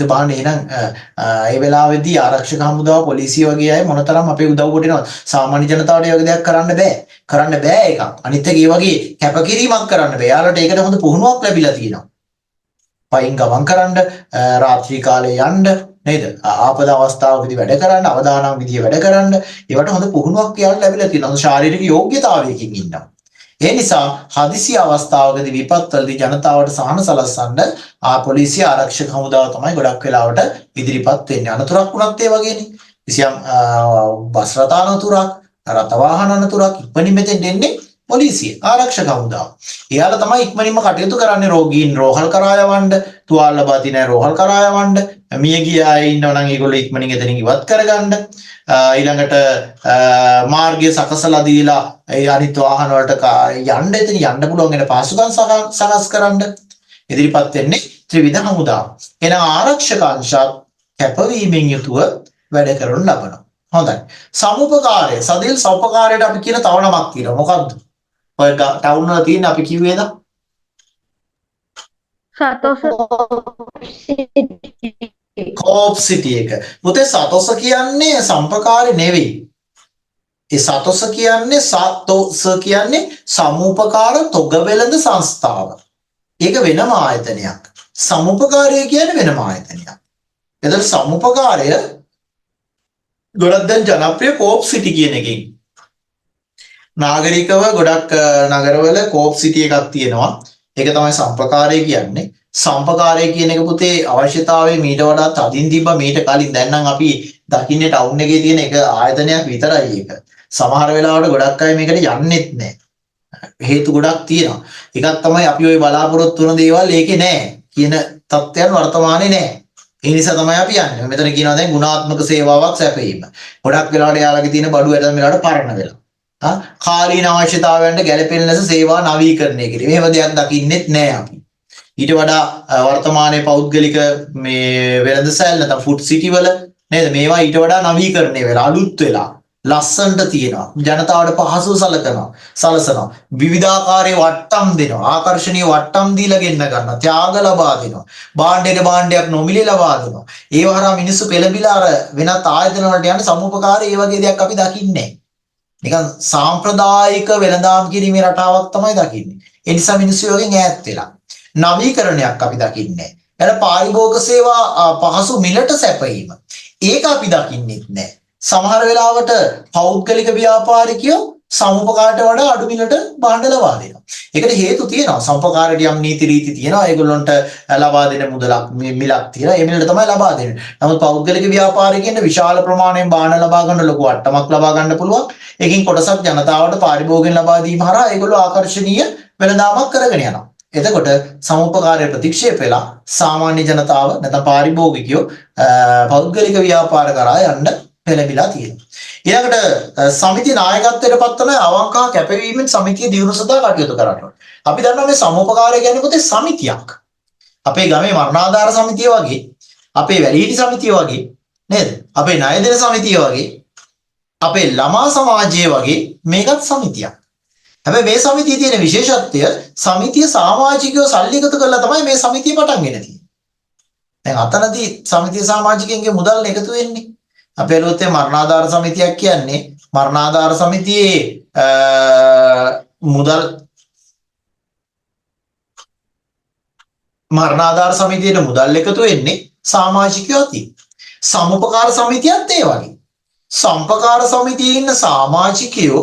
ඒ බාන්නේ එහෙනම් ඒ වෙලාවේදී ආරක්ෂක හමුදාව පොලිසිය වගේ අය මොනතරම් අපේ උදව්වට එනවද? සාමාන්‍ය ජනතාවට ඒ වගේ දෙයක් කරන්න බෑ. කරන්න බෑ එකක්. අනිත් එක ඒ වගේ කැපකිරීමක් කරන්න බෑ. යාළුවට ඒකට හොඳ පුහුණුවක් ලැබිලා තියෙනවා. පයින් ගමන් කරන්න, රාත්‍රී කාලේ යන්න නේද? ආපද අවස්ථාවකදී වැඩ කරන්න, අවදානම් විදිය වැඩ කරන්න. ඒවට හොඳ පුහුණුවක් යාළුවට ලැබිලා තියෙනවා. හොඳ ශාරීරික යෝග්‍යතාවයකින් ඉන්නවා. ඒ නිසා හදිසි අවස්ථාවකදී විපත්වලදී ජනතාවට සහන සලස්සන්න පොලිසිය ආරක්ෂක හමුදාව තමයි ගොඩක් වෙලාවට ඉදිරිපත් වෙන්නේ. අනතුරක් වුණත් ඒ වගේනේ. කිසියම් බස් රථ අනතුරක්, රථ වාහන අනතුරක් ඉක්මනින් මෙතෙන්ට එන්නේ පොලිසිය ආරක්ෂක හමුදාව. එයාලා තමයි ඉක්මනින්ම කටයුතු කරන්නේ රෝගීන් රෝහල් කරා යවන්න, තුවාල ලබා දින රෝහල් කරා යවන්න, මිය ගිය අය ඉන්නවා නම් ඒගොල්ලෝ ඉක්මනින් එතනින් ඉවත් කරගන්න. ඊළඟට මාර්ගය සකසලා දීලා ඒ අනිත් වාහන වලට යන්න එතන යන්න පුළුවන් වෙන පාසුකම් සකස් කරන්න ඉදිරිපත් වෙන්නේ ත්‍රිවිධ හමුදාව. එන ආරක්ෂක අංශත් කැපවීමෙන් යුතුව වැඩ කරනු ලබනවා. හොඳයි. සමුපකාරය සදිල් සමුපකාරයට අපි කියන තව නමක් තියෙනවා. මොකක්ද? ඔය ටවුන් වල තියෙන අපි කිව්වේද? කෝප් සිටි එක. පුතේ සතොස කියන්නේ සම්පකාරය නෙවෙයි. ඒ සතොස කියන්නේ සමුපකාර තොග වෙළඳ සංස්ථාව. ඒක වෙනම ආයතනයක්. සමුපකාරය කියන්නේ වෙනම ආයතනයක්. එතකොට සමුපකාරය ගොඩක් දැන් ජනප්‍රිය කෝප් සිටි කියන එකකින්. නාගරිකව ගොඩක් නගරවල කෝප් සිටි එකක් තියෙනවා. ඒක තමයි සම්පකාරය කියන්නේ. සම්පකාරය කියන එක පුතේ අවශ්‍යතාවය මීට වඩා තදින් තිබ්බා මීට කලින්. දැන් නම් අපි දකින්නේ ටවුන් එකේ තියෙන එක ආයතනයක් විතරයි ඒක. සමහර වෙලාවට ගොඩක් අය මේකට යන්නෙත් නැහැ. හේතු ගොඩක් තියෙනවා. එකක් තමයි අපි ওই බලාපොරොත්තු වෙන දේවල් ඒකේ නැහැ කියන තත්ත්වයන් වර්තමානයේ නැහැ. ඒ නිසා තමයි අපි යන්නේ. මෙතන කියනවා දැන් ගුණාත්මක සේවාවක් සැපයීම. ගොඩක් වෙලාවට යාළගේ තියෙන බඩු ඇතම් වෙලාවට පරණ වෙලා. කාලීන අවශ්‍යතාවයන්ට ගැළපෙන ලෙස සේවා නවීකරණය කිරීම. එහෙම දෙයක් දකින්නෙත් නැහැ අපි. ඊට වඩා වර්තමානයේ පෞද්ගලික මේ වෙළඳසැල් නැත්නම් ෆුඩ් සිටි වල නේද මේවා ඊට වඩා නවීකරණය වෙලා අලුත් වෙලා ලස්සනට තියෙනවා. ජනතාවට පහසු සලසනවා. විවිධාකාරයේ වට්ටම් දෙනවා. ආකර්ෂණීය වට්ටම් දීලා ගෙන්න ගන්නවා. ත්‍යාග ලබා දෙනවා. භාණ්ඩයක් නොමිලේ ලබා දෙනවා. ඒව හරහා මිනිස්සු පෙළඹිලා අර වෙනත් ආයතන වලට යන සමුපකාරය ඒ වගේ දෙයක් අපි දකින්නේ නැහැ. නිකන් සාම්ප්‍රදායික වෙළඳාම් කිරීමේ රටාවක් තමයි දකින්නේ. ඒ නිසා මිනිස්සු යෝගෙන් ඈත් වෙලා. නවීකරණයක් අපි දකින්නේ නැහැ. එළ පාරිභෝගික සේවා පහසු මිලට සැපයීම. ඒක අපි දකින්නෙත් නැහැ. සමහර වෙලාවට පෞද්ගලික ව්‍යාපාරිකයෝ සමුපකාරයට වඩා අඩු මිලට භාණ්ඩ ලබා දෙනවා. ඒකට හේතු තියෙනවා. සමුපකාරයට යම් නීති රීති තියෙනවා. ඒගොල්ලොන්ට ලබා දෙන මුදලක් මිලක් තියෙනවා. ඒ මිලට තමයි ලබා දෙන්නේ. නමුත් පෞද්ගලික ව්‍යාපාරිකයන්ට විශාල ප්‍රමාණයෙන් භාණ්ඩ ලබා ගන්න ලොකු අට්ටමක් ලබා ගන්න පුළුවන්. ඒකින් කොටසක් ජනතාවට පාරිභෝගිකයන් ලබා දීම හරහා ඒගොල්ලෝ ආකර්ෂණීය වෙළඳාමක් කරගෙන යනවා. එතකොට සමුපකාරය ප්‍රතික්ෂේප වෙලා සාමාන්‍ය ජනතාව නැත්නම් පාරිභෝගිකයෝ පෞද්ගලික ව්‍යාපාර කරා යන්න පෙළඹිලා තියෙනවා. ඊළඟට සමිති නායකත්වයට පත්වන අවංකව කැපවීමෙන් සමිතිය දියුණු සඳහා කටයුතු කරනවා. අපි දන්නවා මේ සමුපකාරය කියන්නේ පොතේ සමිතියක්. අපේ ගමේ මරණාධාර සමිතිය වගේ, අපේ වැඩිහිටි සමිතිය වගේ නේද? අපේ ණය දෙන සමිතිය වගේ, අපේ ළමා සමාජය වගේ මේකත් සමිතියක්. හැබැයි මේ සමිතියේ තියෙන විශේෂත්වය සමිතිය සමාජිකයෝ සල්ලි එකතු කරලා තමයි මේ සමිතිය පටන් ගෙන තියෙන්නේ. දැන් අතනදී සමිතිය සමාජිකයන්ගේ මුදල් එකතු වෙන්නේ. අපේ ලෝකයේ මරණාධාර සමිතියක් කියන්නේ මරණාධාර සමිතියේ මරණාධාර සමිතියට මුදල් එකතු වෙන්නේ සමාජිකයෝ තියෙන්නේ. සමුපකාර සමිතියත් ඒ වගේ. සම්පකාර සමිතියේ ඉන්න සමාජිකයෝ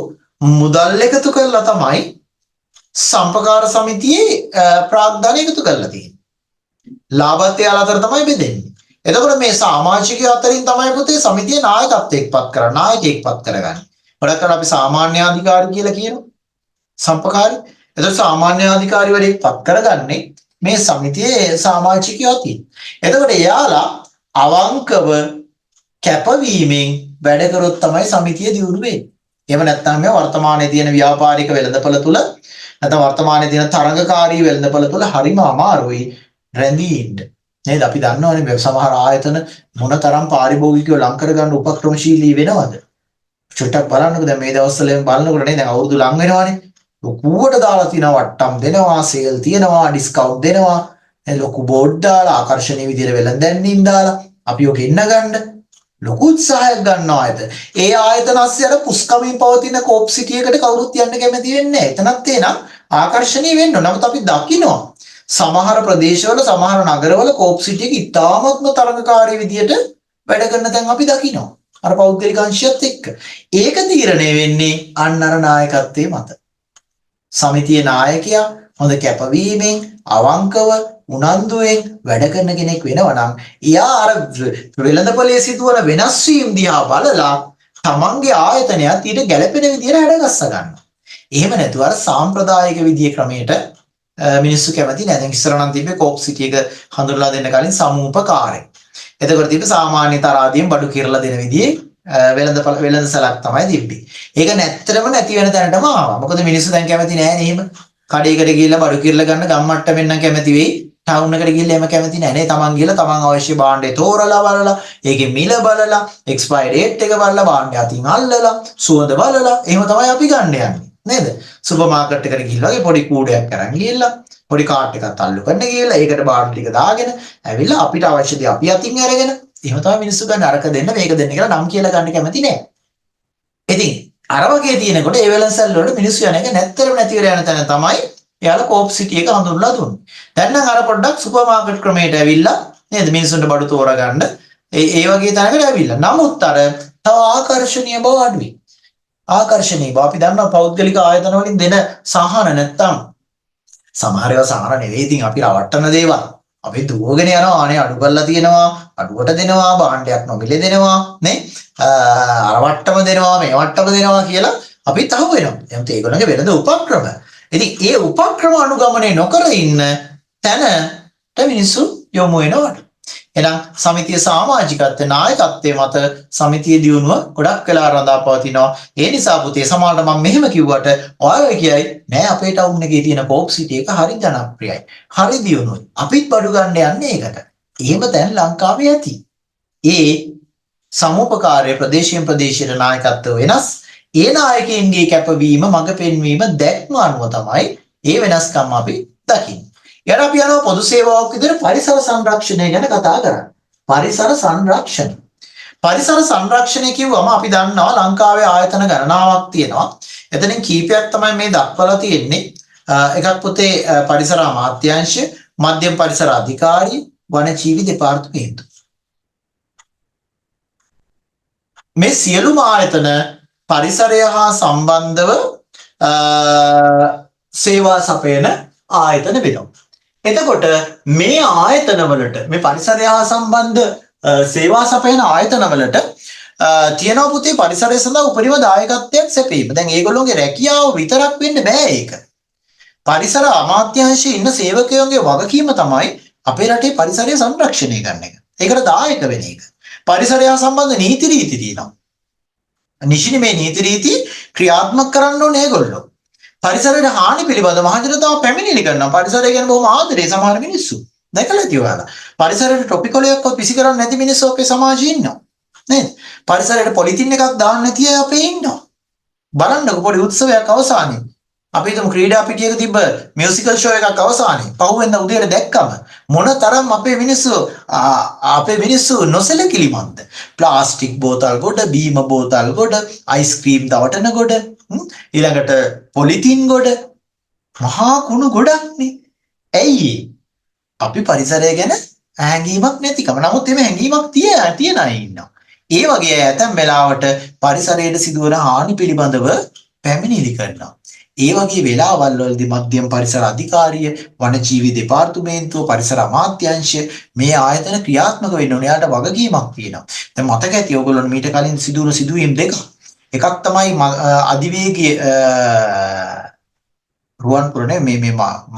මුදල් එකතු කරලා තමයි සම්පකාර සමිතියේ ප්‍රාග්ධාන එකතු කරලා තියෙන්නේ. ලාභත් යාල අතර තමයි බෙදෙන්නේ. එතකොට මේ සමාජිකයෝ අතරින් තමයි පුතේ සමිතියේ නායකත්වයක්පත් කරන්නේ, නායකයෙක්පත් කරගන්නේ. ගොඩක් කරලා අපි සාමාන්‍ය අධිකාරී කියලා කියනවා. සම්පකාරී. එතකොට සාමාන්‍ය අධිකාරීවරයෙක්පත් කරගන්නේ මේ සමිතියේ සමාජිකයෝ තියෙන්නේ. එතකොට එයාලා අවංකව කැපවීමෙන් වැඩ කරොත් තමයි සමිතිය දියුණු වෙන්නේ. එහෙම නැත්නම් මේ වර්තමානයේ තියෙන ව්‍යාපාරික වෙළඳපොළ තුල නැත්නම් වර්තමානයේ තියෙන තරඟකාරී වෙළඳපොළ තුල හරිම අමාරුයි රැඳී ඉන්න. නේද? අපි දන්නවනේ සමහර ආයතන මොනතරම් පාරිභෝගිකව ලං කරගන්න උපක්‍රමශීලී වෙනවද? චුට්ටක් බලන්නකෝ දැන් මේ දවස්වල බලනකොට නේද දැන් අවුරුදු ලං වෙනවනේ. ලොකුවට දාලා තියෙනවා වට්ටම් දෙනවා, සේල් තියෙනවා, ඩිස්කවුන්ට් දෙනවා. ලොකු බෝඩ් දාලා ආකර්ෂණීය විදිහට වෙළඳැන්වීම් දාලා අපි ඔක ඉන්න ගන්න ලොකු උත්සාහයක් ගන්නවා ආයතන. ඒ ආයතන ASCII අර පුස්කමින් පවතින කෝප් සිටි එකට කවුරුත් යන්න කැමති වෙන්නේ නැහැ. එතනත් එනම් ආකර්ෂණීය වෙන්න ඕන. නමුත් අපි දකිනවා සමහර ප්‍රදේශවල සමහර නගරවල කෝප් සිටි එක ඉතාමත්ම තරඟකාරී විදිහට වැඩ කරන තැන් අපි දකිනවා. අර පෞද්ගලික අංශයත් එක්ක. ඒක තීරණය වෙන්නේ අන්න අර නායකත්වයේ මත. සමිතියේ නායකයා හොඳ කැපවීමෙන් අවංකව උනන්දුවෙන් වැඩ කරන කෙනෙක් වෙනවා නම් එයා අර වෙළඳපොලේ සිදුවන වෙනස් වීම් දිහා බලලා තමන්ගේ ආයතනයත් ඊට ගැළපෙන විදිහට හැඩගස්ස ගන්නවා. එහෙම නැතුව අර සාම්ප්‍රදායික විදිහේ ක්‍රමයට මිනිස්සු කැමති නැහැ. දැන් ඉස්සර නම් තිබ්බේ කෝප් සිටි එක හඳුන්වලා දෙන්න කලින් සමූපකාරය. එතකොට තිබ්බේ සාමාන්‍ය තරාදියෙන් බඩු කිරලා දෙන විදිහේ වෙළඳසලක් තමයි තිබ්බේ. ඒක නැත්තරම නැති වෙන තැනටම ආවා. මොකද මිනිස්සු දැන් කැමති නැහැ නේ එහෙම. කඩේකට ගිහිල්ලා බඩු කිරලා ගන්න ගම්මට්ටමෙන් නම් කැමති වෙයි. ටවුන් එකට ගිහිල්ලා එහෙම කැමති නැහැ නේ. තමන් ගිහලා තමන් අවශ්‍ය භාණ්ඩේ තෝරලා බලලා, ඒකේ මිල බලලා, එක්ස්පයර් ඩේට් එක බලලා, භාණ්ඩය අතින් අල්ලලා, සුවඳ බලලා එහෙම තමයි අපි ගන්න යන්නේ. නේද? සුපර් මාකට් එකට ගිහිල්ලා වගේ පොඩි කූඩයක් අරන් ගිහිල්ලා, පොඩි කාට් එකක් අල්ලු කරන්න ගිහිල්ලා, ඒකට භාණ්ඩ ටික දාගෙන, ඇවිල්ලා අපිට අවශ්‍ය දේ අපි අතින් අරගෙන, එහෙම තමයි මිනිස්සු ගන්න අරක දෙන්න මේක දෙන්න කියලා නම් කියලා ගන්න කැමති නැහැ. ඉතින් අර වගේ තියෙනකොට ඒ වෙලන්සල් වල මිනිස්සු යන එක නැත්තරම නැති වෙලා යන තැන තමයි එයාලා කෝප් සිටි එක හඳුන්වලා දුන්නේ. දැන් නම් අර පොඩ්ඩක් සුපර් මාකට් ක්‍රමයට ඇවිල්ලා නේද මිනිස්සුන්ට බඩු තෝරගන්න ඒ වගේ තැනකට ඇවිල්ලා. නමුත් අර තව ආකර්ෂණීය බව අඩුයි. ආකර්ෂණීය බව අපි දන්නවා පෞද්ගලික ආයතන වලින් දෙන සහන නැත්තම් සමහර ඒවා සහන නෙවෙයි. ඉතින් අපි රවට්ටන දේවල් අපි දුවගෙන යනවා අනේ අඩු කරලා තියෙනවා, අඩුවට දෙනවා, භාණ්ඩයක් නොමිලේ දෙනවා නේ, අර වට්ටම දෙනවා, මේ වට්ටම දෙනවා කියලා අපි තහු වෙනවා. එහෙනම් ඒගොල්ලන්ගේ වෙනද උපක්‍රම. ඉතින් ඒ උපක්‍රම අනුගමනය නොකර ඉන්න තැනට මිනිස්සු යොමු වෙනවට. එහෙනම් සමිතිය සමාජිකත්වයේ නායකත්වයේ මත සමිතිය දියුණුව ගොඩක් වෙලා රඳා පවතිනවා. ඒ නිසා පුතේ සමහරවිට මම මෙහෙම කිව්වට ඔයාලා කියයි නෑ අපේ ටවුන් එකේ තියෙන කෝප් සිටි එක හරි ජනප්‍රියයි. හරි දියුණුවයි. අපිත් බඩු ගන්න යන්නේ ඒකට. එහෙම දැන් ලංකාවේ ඇති. ඒ සමූපකාරයේ ප්‍රදේශයෙන් ප්‍රදේශයට නායකත්ව වෙනස්. ඒ නායකයන්ගේ කැපවීම මඟ පෙන්වීම දැක්ම අනුව තමයි ඒ වෙනස්කම් අපි දකින්නේ. ඊට අපි යනවා පොදු සේවාවක් විදිහට පරිසර සංරක්ෂණය ගැන කතා කරන්නේ. පරිසර සංරක්ෂණ. පරිසර සංරක්ෂණය කිව්වම අපි දන්නවා ලංකාවේ ආයතන ගණනාවක් තියෙනවා. එතනින් කීපයක් තමයි මේ දක්වලා තියෙන්නේ. එකක් පුතේ පරිසර අමාත්‍යාංශය, මධ්‍යම පරිසර අධිකාරිය, වනජීවි දෙපාර්තමේන්තුව. මේ සියලුම ආයතන පරිසරය හා සම්බන්ධව සේවා සපයන ආයතන වෙනවා. එතකොට මේ ආයතනවලට මේ පරිසරය හා සම්බන්ධ සේවා සපයන ආයතනවලට තියෙනවා පුතේ පරිසරය සඳහා උපරිම දායකත්වයක් සැපීම. දැන් ඒගොල්ලෝගේ රැකියාව විතරක් වෙන්න බෑ ඒක. පරිසර අමාත්‍යාංශයේ ඉන්න සේවකයන්ගේ වගකීම තමයි අපේ රටේ පරිසරය සංරක්ෂණය කරන එක. ඒකට දායක වෙන එක. පරිසරය හා සම්බන්ධ නීති රීති තියෙනවා. නිෂ්ණි මේ නීති රීති ක්‍රියාත්මක කරන්න ඕනේ ඒගොල්ලෝ. පරිසරයට හානි පිළිබඳ මහජනතාව පැමිණිලි කරනවා. පරිසරය ගැන බොහොම ආදරේ සමහර මිනිස්සු. දැකලා ඇති ඔයාලා. පරිසරයට ටොපිකොලයක්වත් පිසි කරන්නේ නැති මිනිස්සු අපේ සමාජයේ ඉන්නවා. නේද? පරිසරයට පොලිතින් එකක් දාන්න නැති අය අපේ ඉන්නවා. බලන්නකො පොඩි උත්සවයක් අවසානයේ. අපි හිතමු ක්‍රීඩා පිටියක තිබ්බ මියුසිකල් ෂෝ එකක් අවසානයේ. පහුවෙන්ද උදේට දැක්කම මොනතරම් අපේ මිනිස්සු නොසැලකිලිමත්ද? ප්ලාස්ටික් බෝතල් ගොඩ, බීම බෝතල් ගොඩ, අයිස්ක්‍රීම් දවටන ගොඩ, ඊළඟට පොලිතින් ගොඩ, මහා කුණු ගොඩක්නේ. ඇයි අපි පරිසරය ගැන හැඟීමක් නැතිකම. නමුත් මේ හැඟීමක් තියන අය ඉන්නවා. ඒ වගේ ඇතැම් වෙලාවට පරිසරයට සිදුවන හානි පිළිබඳව පැමිණිලි කරනවා. ඒ වගේ වෙලාවල් වලදී මධ්‍යම පරිසර අධිකාරිය, වනජීවි දෙපාර්තමේන්තුව, පරිසර අමාත්‍යාංශය මේ ආයතන ක්‍රියාත්මක වෙන්න ඕනේ. යාට වගකීමක් තියෙනවා. දැන් මතක ඇති ඔයගොල්ලෝ මීට කලින් සිදුවුණු සිදුවීම් දෙක. එකක් තමයි අධිවේගී රුවන්පුර මේ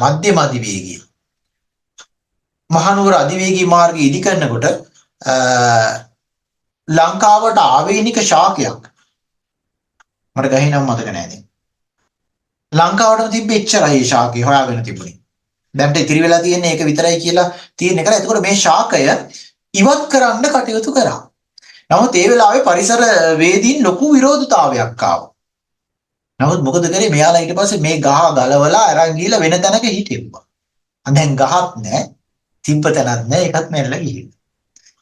මධ්‍යම අධිවේගී මහනුවර අධිවේගී මාර්ගය ඉදි කරනකොට ලංකාවට ආවේනික ශාකයක් මට ගහේ නම් මතක නැහැ දැන්. ලංකාවටම තිබ්බ එච්චරයි මේ ශාකය හොයාගෙන තිබුණේ. දැන්ට ඉතිරි වෙලා තියෙන්නේ ඒක විතරයි කියලා තියෙන කරා. එතකොට මේ ශාකය ඉවත් කරන්න කටයුතු කරා. නමුත් ඒ වෙලාවේ පරිසර වේදීන් ලොකු විරෝධතාවයක් ආවා. නමුත් මොකද කරේ මෙයාලා ඊට පස්සේ මේ ගහ ගලවලා අරන් ගිහලා වෙන තැනක හිටෙව්වා. දැන් ගහක් නැහැ. තිබ්බ තැනක් නැහැ. ඒකත් මෙල්ල ගිහින්.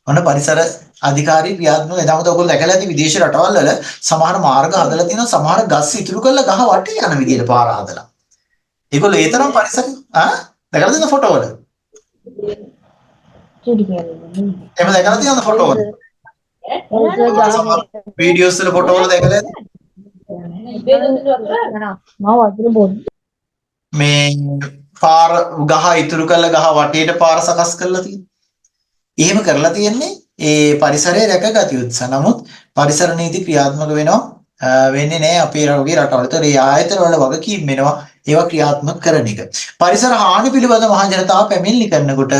ඔන්න පරිසර අධිකාරී ක්‍රියාත්මක එදාමත ඔයගොල්ලෝ දැකලා ඇති විදේශ රටවල් වල සමහර මාර්ග හදලා තියෙනවා. සමහර ගස් ඉතුරු කරලා ගහ වටේ යන විදියට පාර හදලා. ඒගොල්ලෝ ඒ තරම් පරිසර දැකලා තියෙන ෆොටෝ වල. එහෙම දැකලා තියෙන ෆොටෝ වල. වීඩියෝස් වල ෆොටෝ වල දැකලා මේ පාර ගහ ඉතුරු කරලා ගහ වටේට පාර සකස් කරලා තියෙනවා. එහෙම කරලා තියෙන්නේ ඒ පරිසරය රැකගatiya උත්සාහ. නමුත් පරිසර නීති ක්‍රියාත්මක වෙන්නේ නැහැ අපේ රටවල. ඒතර ඒ ආයතන වල වගකීම් වෙනවා ඒවා ක්‍රියාත්මක කරන එක. පරිසර හානි පිළිබඳ මහ ජනතාව පැමිණිලි කරනකොට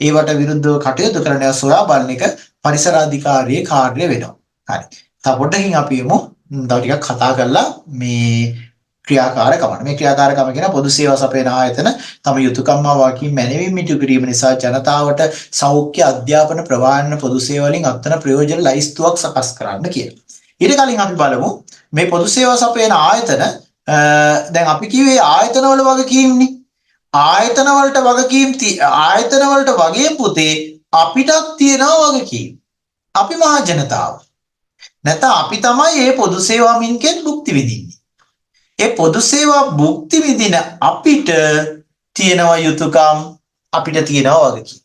ඒවට විරුද්ධව කටයුතු කරන සොයා බලන එක පරිසර අධිකාරියේ කාර්යය වෙනවා. හරි. තව පොඩ්ඩකින් අපි යමු. තව ටිකක් කතා කරලා මේ ක්‍රියාකාරකම. මේ ක්‍රියාකාරකම කියන පොදු සේවා සපයන ආයතන තම යුතුයකම් හා වගකීම් මැනවීම ඉටු කිරීම නිසා ජනතාවට සෞඛ්‍ය අධ්‍යාපන ප්‍රවාහන පොදු සේවා වලින් අත්වන ප්‍රයෝජන ලයිස්තුවක් සකස් කරන්න කියලා. ඊට කලින් අපි බලමු මේ පොදු සේවා සපයන ආයතන දැන් අපි කිව්වේ ආයතන වල වගකීම්නේ. ආයතන වලට වගේම පුතේ අපිටත් තියෙනවා වගකීම්. අපි මහ ජනතාව. නැත්නම් අපි තමයි මේ පොදු සේවා මින්කෙන් භුක්ති විඳින්නේ. ඒ පොදු සේවා භුක්ති විඳින අපිට තියෙනවා යුතුයකම්, අපිට තියෙනවා වගකීම්.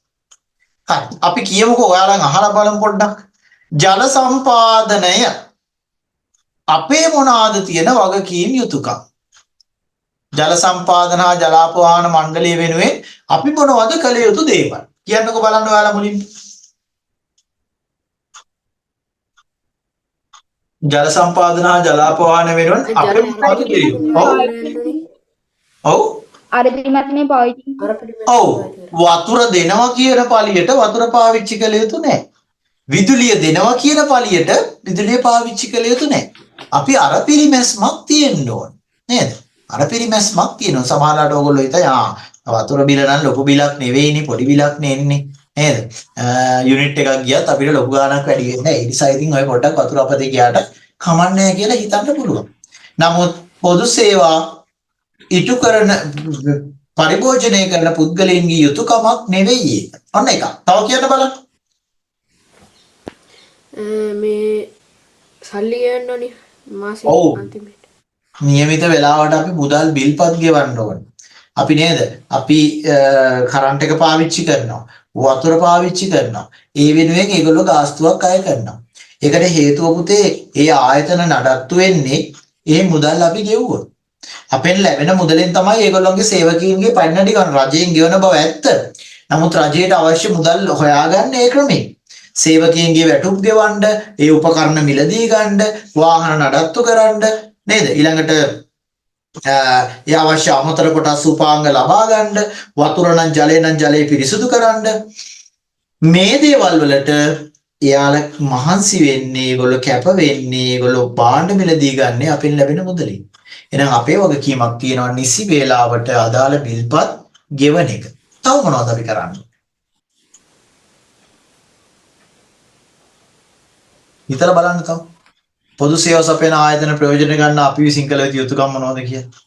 හරි. අපි කියමුකෝ ඔයාලන් අහලා බලමු පොඩ්ඩක්. ජල සම්පාදනය අපේ මොනවාද තියෙන වගකීම් යුතුයකම්? ජල සම්පාදන හා ජලාපවාහන මණ්ඩලය වෙනුවෙන් අපි මොනවද කළ යුතු දේවල්? කියන්නකෝ බලන්න ඔයාලා මුලින්ම. ජල සම්පාදන හා ජලාපවාහන වෙනුවෙන් අපි මොනවද කියන්නේ? ඔව්. අරපිරිමැත්මේ පාවිච්චි ඔව්. වතුර දෙනවා කියන පළියට වතුර පාවිච්චි කළ යුතු නැහැ. විදුලිය දෙනවා කියන පළියට විදුලිය පාවිච්චි කළ යුතු නැහැ. අපි අරපිරිමැස්මක් තියෙන්න ඕන. නේද? අරපිරිමැස්මක් තියෙනවා. සමහරවිට ඕගොල්ලෝ හිතා වතුර බිල නම් ලොකු බිලක් නෙවෙයිනේ පොඩි බිලක් නෙන්නේ. නේද? යුනිට් එකක් ගියත් අපිට ලොකු ගාණක් වැඩි වෙන්නේ නැහැ. ඒ නිසා ඉතින් ඔය පොඩ්ඩක් වතුර අපතේ ගියාට කමන්නේ කියලා හිතන්න පුළුවන්. නමුත් පොදු සේවා ඉටු කරන පරිභෝජනය කරන පුද්ගලයන්ගේ යුතුයකමක් නෙවෙයි ඒක. ඔන්න එක. තව කියන්න බලන්න. මේ සල්ලි ගන්න ඕනේ මාසේ ඔව්. අන්තිමට. නියමිත වෙලාවට අපි මුදල් බිල්පත් ගෙවන්න ඕනේ. අපි නේද? අපි කරන්ට් එක පාවිච්චි කරනවා. වතුර පාවිච්චි කරනවා. ඒ වෙනුවෙන් ඒගොල්ලෝ ගාස්තුවක් අය කරනවා. ඒකට හේතුව පුතේ ඒ ආයතන නඩත්තු වෙන්නේ ඒ මුදල් අපි ගෙවුවොත්. අපෙන් ලැබෙන මුදලෙන් තමයි ඒගොල්ලෝගේ සේවකීන්ගේ පන්නඩි ගන්න රජයෙන් ගෙවන බව ඇත්ත. නමුත් රජයට අවශ්‍ය මුදල් හොයාගන්න ඒ ක්‍රමේ. සේවකීන්ගේ වැටුප් ගෙවන්න, ඒ උපකරණ මිලදී ගන්න, වාහන නඩත්තු කරන්න නේද? ඊළඟට ඒ අවශ්‍ය අමතර කොටස් උපාංග ලබා ගන්න, වතුර නම් ජලය නම් ජලය පිරිසුදු කරන්න මේ දේවල් වලට එයාලා මහන්සි වෙන්නේ, ඒගොල්ලෝ කැප වෙන්නේ, ඒගොල්ලෝ භාණ්ඩ මිලදී ගන්න අපෙන් ලැබෙන මුදලින්. එහෙනම් අපේ වගකීමක් තියෙනවා නිසි වේලාවට අදාළ බිල්පත් ගෙවන එක. තව මොනවද අපි කරන්නේ? හිතලා බලන්න තව. පොදු සේවා සපයන ආයතන ප්‍රයෝජන ගන්න අපි විසින් කළ යුතු යුතුකම් මොනවද කියලා?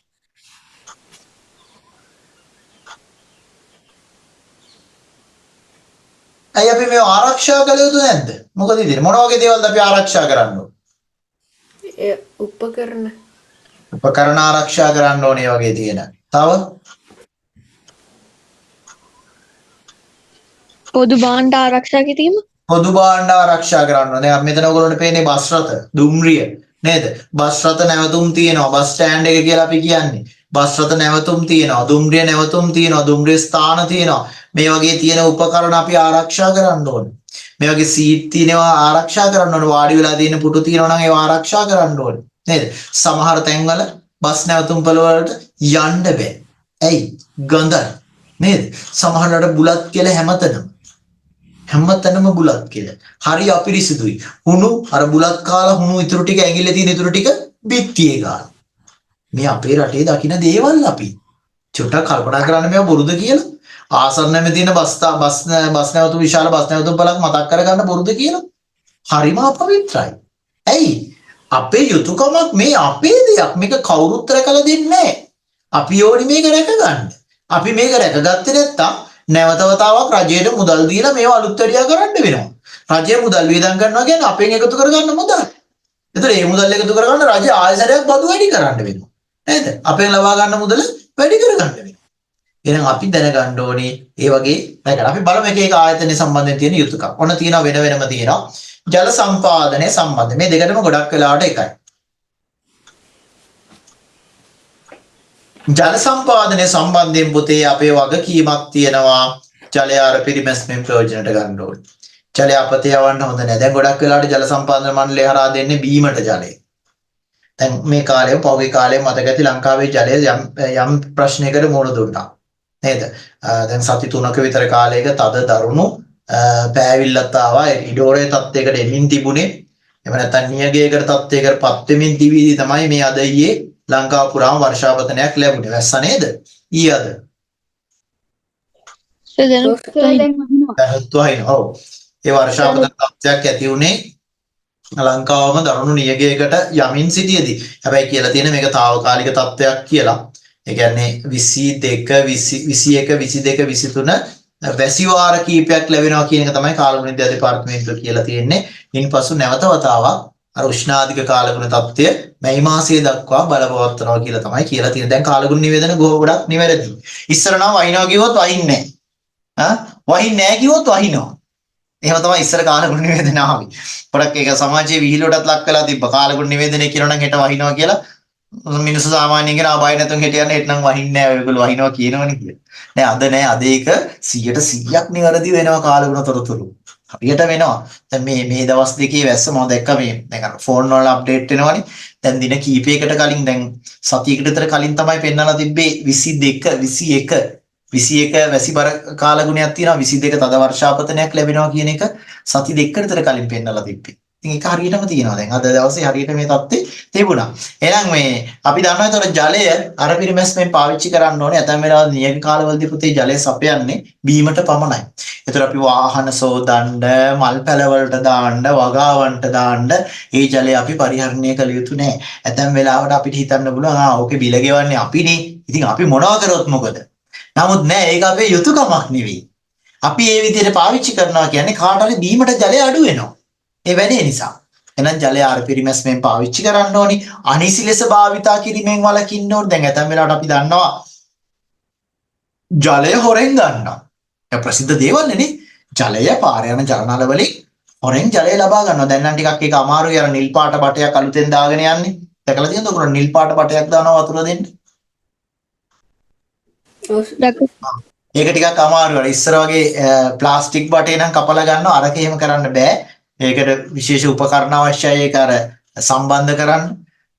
අය අපි මේ ආරක්ෂා කළ යුතු නැද්ද? මොකද ඉතින් මොන වගේ දේවල්ද අපි ආරක්ෂා කරන්න ඕනේ? ඒ උපකරණ ආරක්ෂා කරන්න ඕනේ වගේ තියෙන. තව පොදු භාණ්ඩ ආරක්ෂා කිරීම. පොදු භාණ්ඩ ආරක්ෂා කරන්න ඕනේ. දැන් මෙතන ඔයගොල්ලන්ට පේන්නේ බස් රථ, දුම්රිය නේද? බස් රථ නැවතුම් තියෙනවා. බස් ස්ටෑන්ඩ් එක කියලා අපි කියන්නේ. බස් රථ නැවතුම් තියෙනවා. දුම්රිය නැවතුම් තියෙනවා. දුම්රිය ස්ථාන තියෙනවා. මේ වගේ තියෙන උපකරණ අපි ආරක්ෂා කරන්න ඕනේ. මේ වගේ සීට් තියෙනවා ආරක්ෂා කරන්න ඕනේ. වාඩි වෙලා තියෙන පුටු තියෙනවා නම් ඒවා ආරක්ෂා කරන්න ඕනේ. නේද? සමහර තැන්වල බස් නැවතුම් පළ වලට යන්න බෑ. ඇයි? ගඳයි. නේද? සමහරවිට බුලත් කියලා හැමතැනම බුලත් කියලා. හරි අපිරිසිදුයි. හුණු අර බුලත් කාලා හුණු ඉතුරු ටික ඇඟිල්ලේ තියෙන ඉතුරු ටික බිත්තියේ ගන්න. මේ අපේ රටේ දකින්න දේවල් අපි. චුට්ටක් කල්පනා කරන්න මේවා බොරුද කියලා. ආසන්නයේ තියෙන බස් නැවතුම් විශාල බස් නැවතුම් පළක් මතක් කරගන්න බොරුද කියලා. හරිම අපවිත්‍රයි. ඇයි? අපේ යුතුයකමක් මේ අපේ දෙයක්. මේක කවුරුත් රැකලා දෙන්නේ නැහැ. අපි ඕනි මේක රැකගන්න. අපි මේක රැකගත්තේ නැත්තම් නැවත වතාවක් රජයට මුදල් දීලා මේව අලුත් වැඩියා කරන්න වෙනවා. රජය මුදල් වියදම් කරනවා කියන්නේ අපෙන් එකතු කරගන්න මුදල්. ඒතර මේ මුදල් එකතු කරගන්න රජය ආයසරයක් බදු වැඩි කරන්න වෙනවා. නේද? අපෙන් ලබා ගන්න මුදල වැඩි කරගන්න වෙනවා. එහෙනම් අපි දැනගන්න ඕනේ ඒ වගේ දැන් අපි බලමු එක එක ආයතන සම්බන්ධයෙන් තියෙන යුතුයකම්. ඔන්න තියෙනවා වෙනම තියෙනවා. ජල සම්පාදනය සම්බන්ධ. මේ දෙකටම ගොඩක් වෙලාවට එකයි. ජල සම්පාදනය සම්බන්ධයෙන් පුතේ අපේ වගකීමක් තියෙනවා. ජලය අර පිරිමැස්මෙන් ප්‍රයෝජනට ගන්න ඕනේ. ජලය අපතේ යවන්න හොඳ නැහැ. දැන් ගොඩක් වෙලාවට ජල සම්පාදන මණ්ඩලය හරහා දෙන්නේ බීමට ජලය. දැන් මේ කාලේ පෞගේ කාලේ මතක ඇති ලංකාවේ ජලය යම් ප්‍රශ්නයකට මුහුණ දුන්නා. නේද? දැන් සති 3ක විතර කාලයක තද දරුණු පෑවිල්ලත් ආවා. ඉඩෝරේ තත්යකට එමින් තිබුණේ. එහෙම නැත්නම් නියගයකට තත්යකටපත් වෙමින් තිබීදී තමයි මේ අද ඊයේ ලංකාව පුරාම වර්ෂාපතනයක් ලැබුණේ. වැස්ස නේද? ඊයේ අද. ඔව්. ඒ වර්ෂාපතන තත්ත්වයක් ඇති වුණේ ලංකාවම දරුණු නියගයකට යමින් සිටියේදී. හැබැයි කියලා තියෙන මේක తాවකාලික තත්ත්වයක් කියලා. ඒ කියන්නේ 22 21 22 23 වැසි වාර කීපයක් ලැබෙනවා කියන එක තමයි කාලගුණ විද්‍යා දෙපාර්තමේන්තුව කියලා තියෙන්නේ. ඉන්පසු නැවත වතාවක් අර උෂ්ණාධික කාලගුණ තත්ත්වය මැයි මාසයේ දක්වා බලපවත්වනවා කියලා තමයි කියලා තියෙන්නේ. දැන් කාලගුණ නිවේදන ගොඩක් නිවැරදි. ඉස්සර නම් වහිනවා කිව්වොත් වහින්නේ නැහැ. වහින්නේ නැහැ කිව්වොත් වහිනවා. එහෙම තමයි ඉස්සර කාලගුණ නිවේදන ආවේ. පොඩක් ඒක සමාජයේ විහිළුවටත් ලක් වෙලා තිබ්බ. කාලගුණ නිවේදනය කියනවා නම් හෙට වහිනවා කියලා මිනිස්සු සාමාන්‍යයෙන් කියන ආබාය නැතුන් හෙට යන්න හෙට නම් වහින්නේ නැහැ. ඔයගොල්ලෝ වහිනවා කියනවනේ කියලා. නෑ අද නෑ. අද ඒක 100%ක් නිවැරදි වෙනවා කාලගුණ තොරතුරු. හරියට වෙනවා. දැන් මේ දවස් දෙකේ වැස්ස මම දැක්ක මේ දැන් අර ෆෝන් වල අප්ඩේට් වෙනවනේ. දැන් දින කීපයකට කලින් දැන් සතියකට විතර කලින් තමයි පෙන්නලා තිබ්බේ 21 වැසිබර කාලගුණයක් තියෙනවා. 22 තද වර්ෂාපතනයක් ලැබෙනවා කියන එක සති දෙකකට විතර කලින් පෙන්නලා තිබ්බේ. ඉතින් ඒක හරියටම තියෙනවා. දැන් අද දවසේ හරියට මේ தත්ත්වේ තිබුණා. එහෙනම් මේ අපි දන්නවා ඒතර ජලය අර පිරිමැස්මෙන් පාවිච්චි කරන්න ඕනේ. ඇතැම් වෙලාවල් නියම කාලවලදී පුතේ ජලය සපයන්නේ බීමට පමණයි. ඒතර අපි වාහන සෝදන්න, මල් පැල වලට දාන්න, වගාවන්ට දාන්න ඒ ජලය අපි පරිහරණය කළ යුතු නෑ. ඇතැම් වෙලාවට අපිට හිතන්න පුළුවන් ඕකේ බිල ගෙවන්නේ අපිනේ. ඉතින් අපි මොනවා කරොත් මොකද? නමුත් නෑ ඒක අපේ යුතුයකමක් නෙවෙයි. අපි මේ විදිහට පාවිච්චි කරනවා කියන්නේ කාට හරි බීමට ජලය අඩු වෙනවා. ඒ වැඩේ නිසා. එහෙනම් ජලය අර පිරිමැස්මෙන් පාවිච්චි කරන්න ඕනි. අනිසි ලෙස භාවිතා කිරීමෙන් වළකින්න ඕනේ. දැන් ඇතැම් වෙලාවට අපි දන්නවා ජලය හොරෙන් ගන්නවා. ඒ ප්‍රසිද්ධ දේවල් නේ. ජලය පාර යන ජලනල වලින් හොරෙන් ජලය ලබා ගන්නවා. දැන් නම් ටිකක් ඒක අමාරුයි. අර නිල් පාට බටයක් අලුතෙන් දාගෙන යන්නේ. දැකලා තියෙනවද ඔයගොල්ලෝ නිල් පාට බටයක් දානවා වතුර දෙන්න? ඒක ටිකක් අමාරුයි. ඉස්සර වගේ ප්ලාස්ටික් බටේ නම් කපලා ගන්නවා. අරක එහෙම කරන්න බෑ. ඒකට විශේෂ උපකරණ අවශ්‍යයි. ඒක අර සම්බන්ධ කරන්න.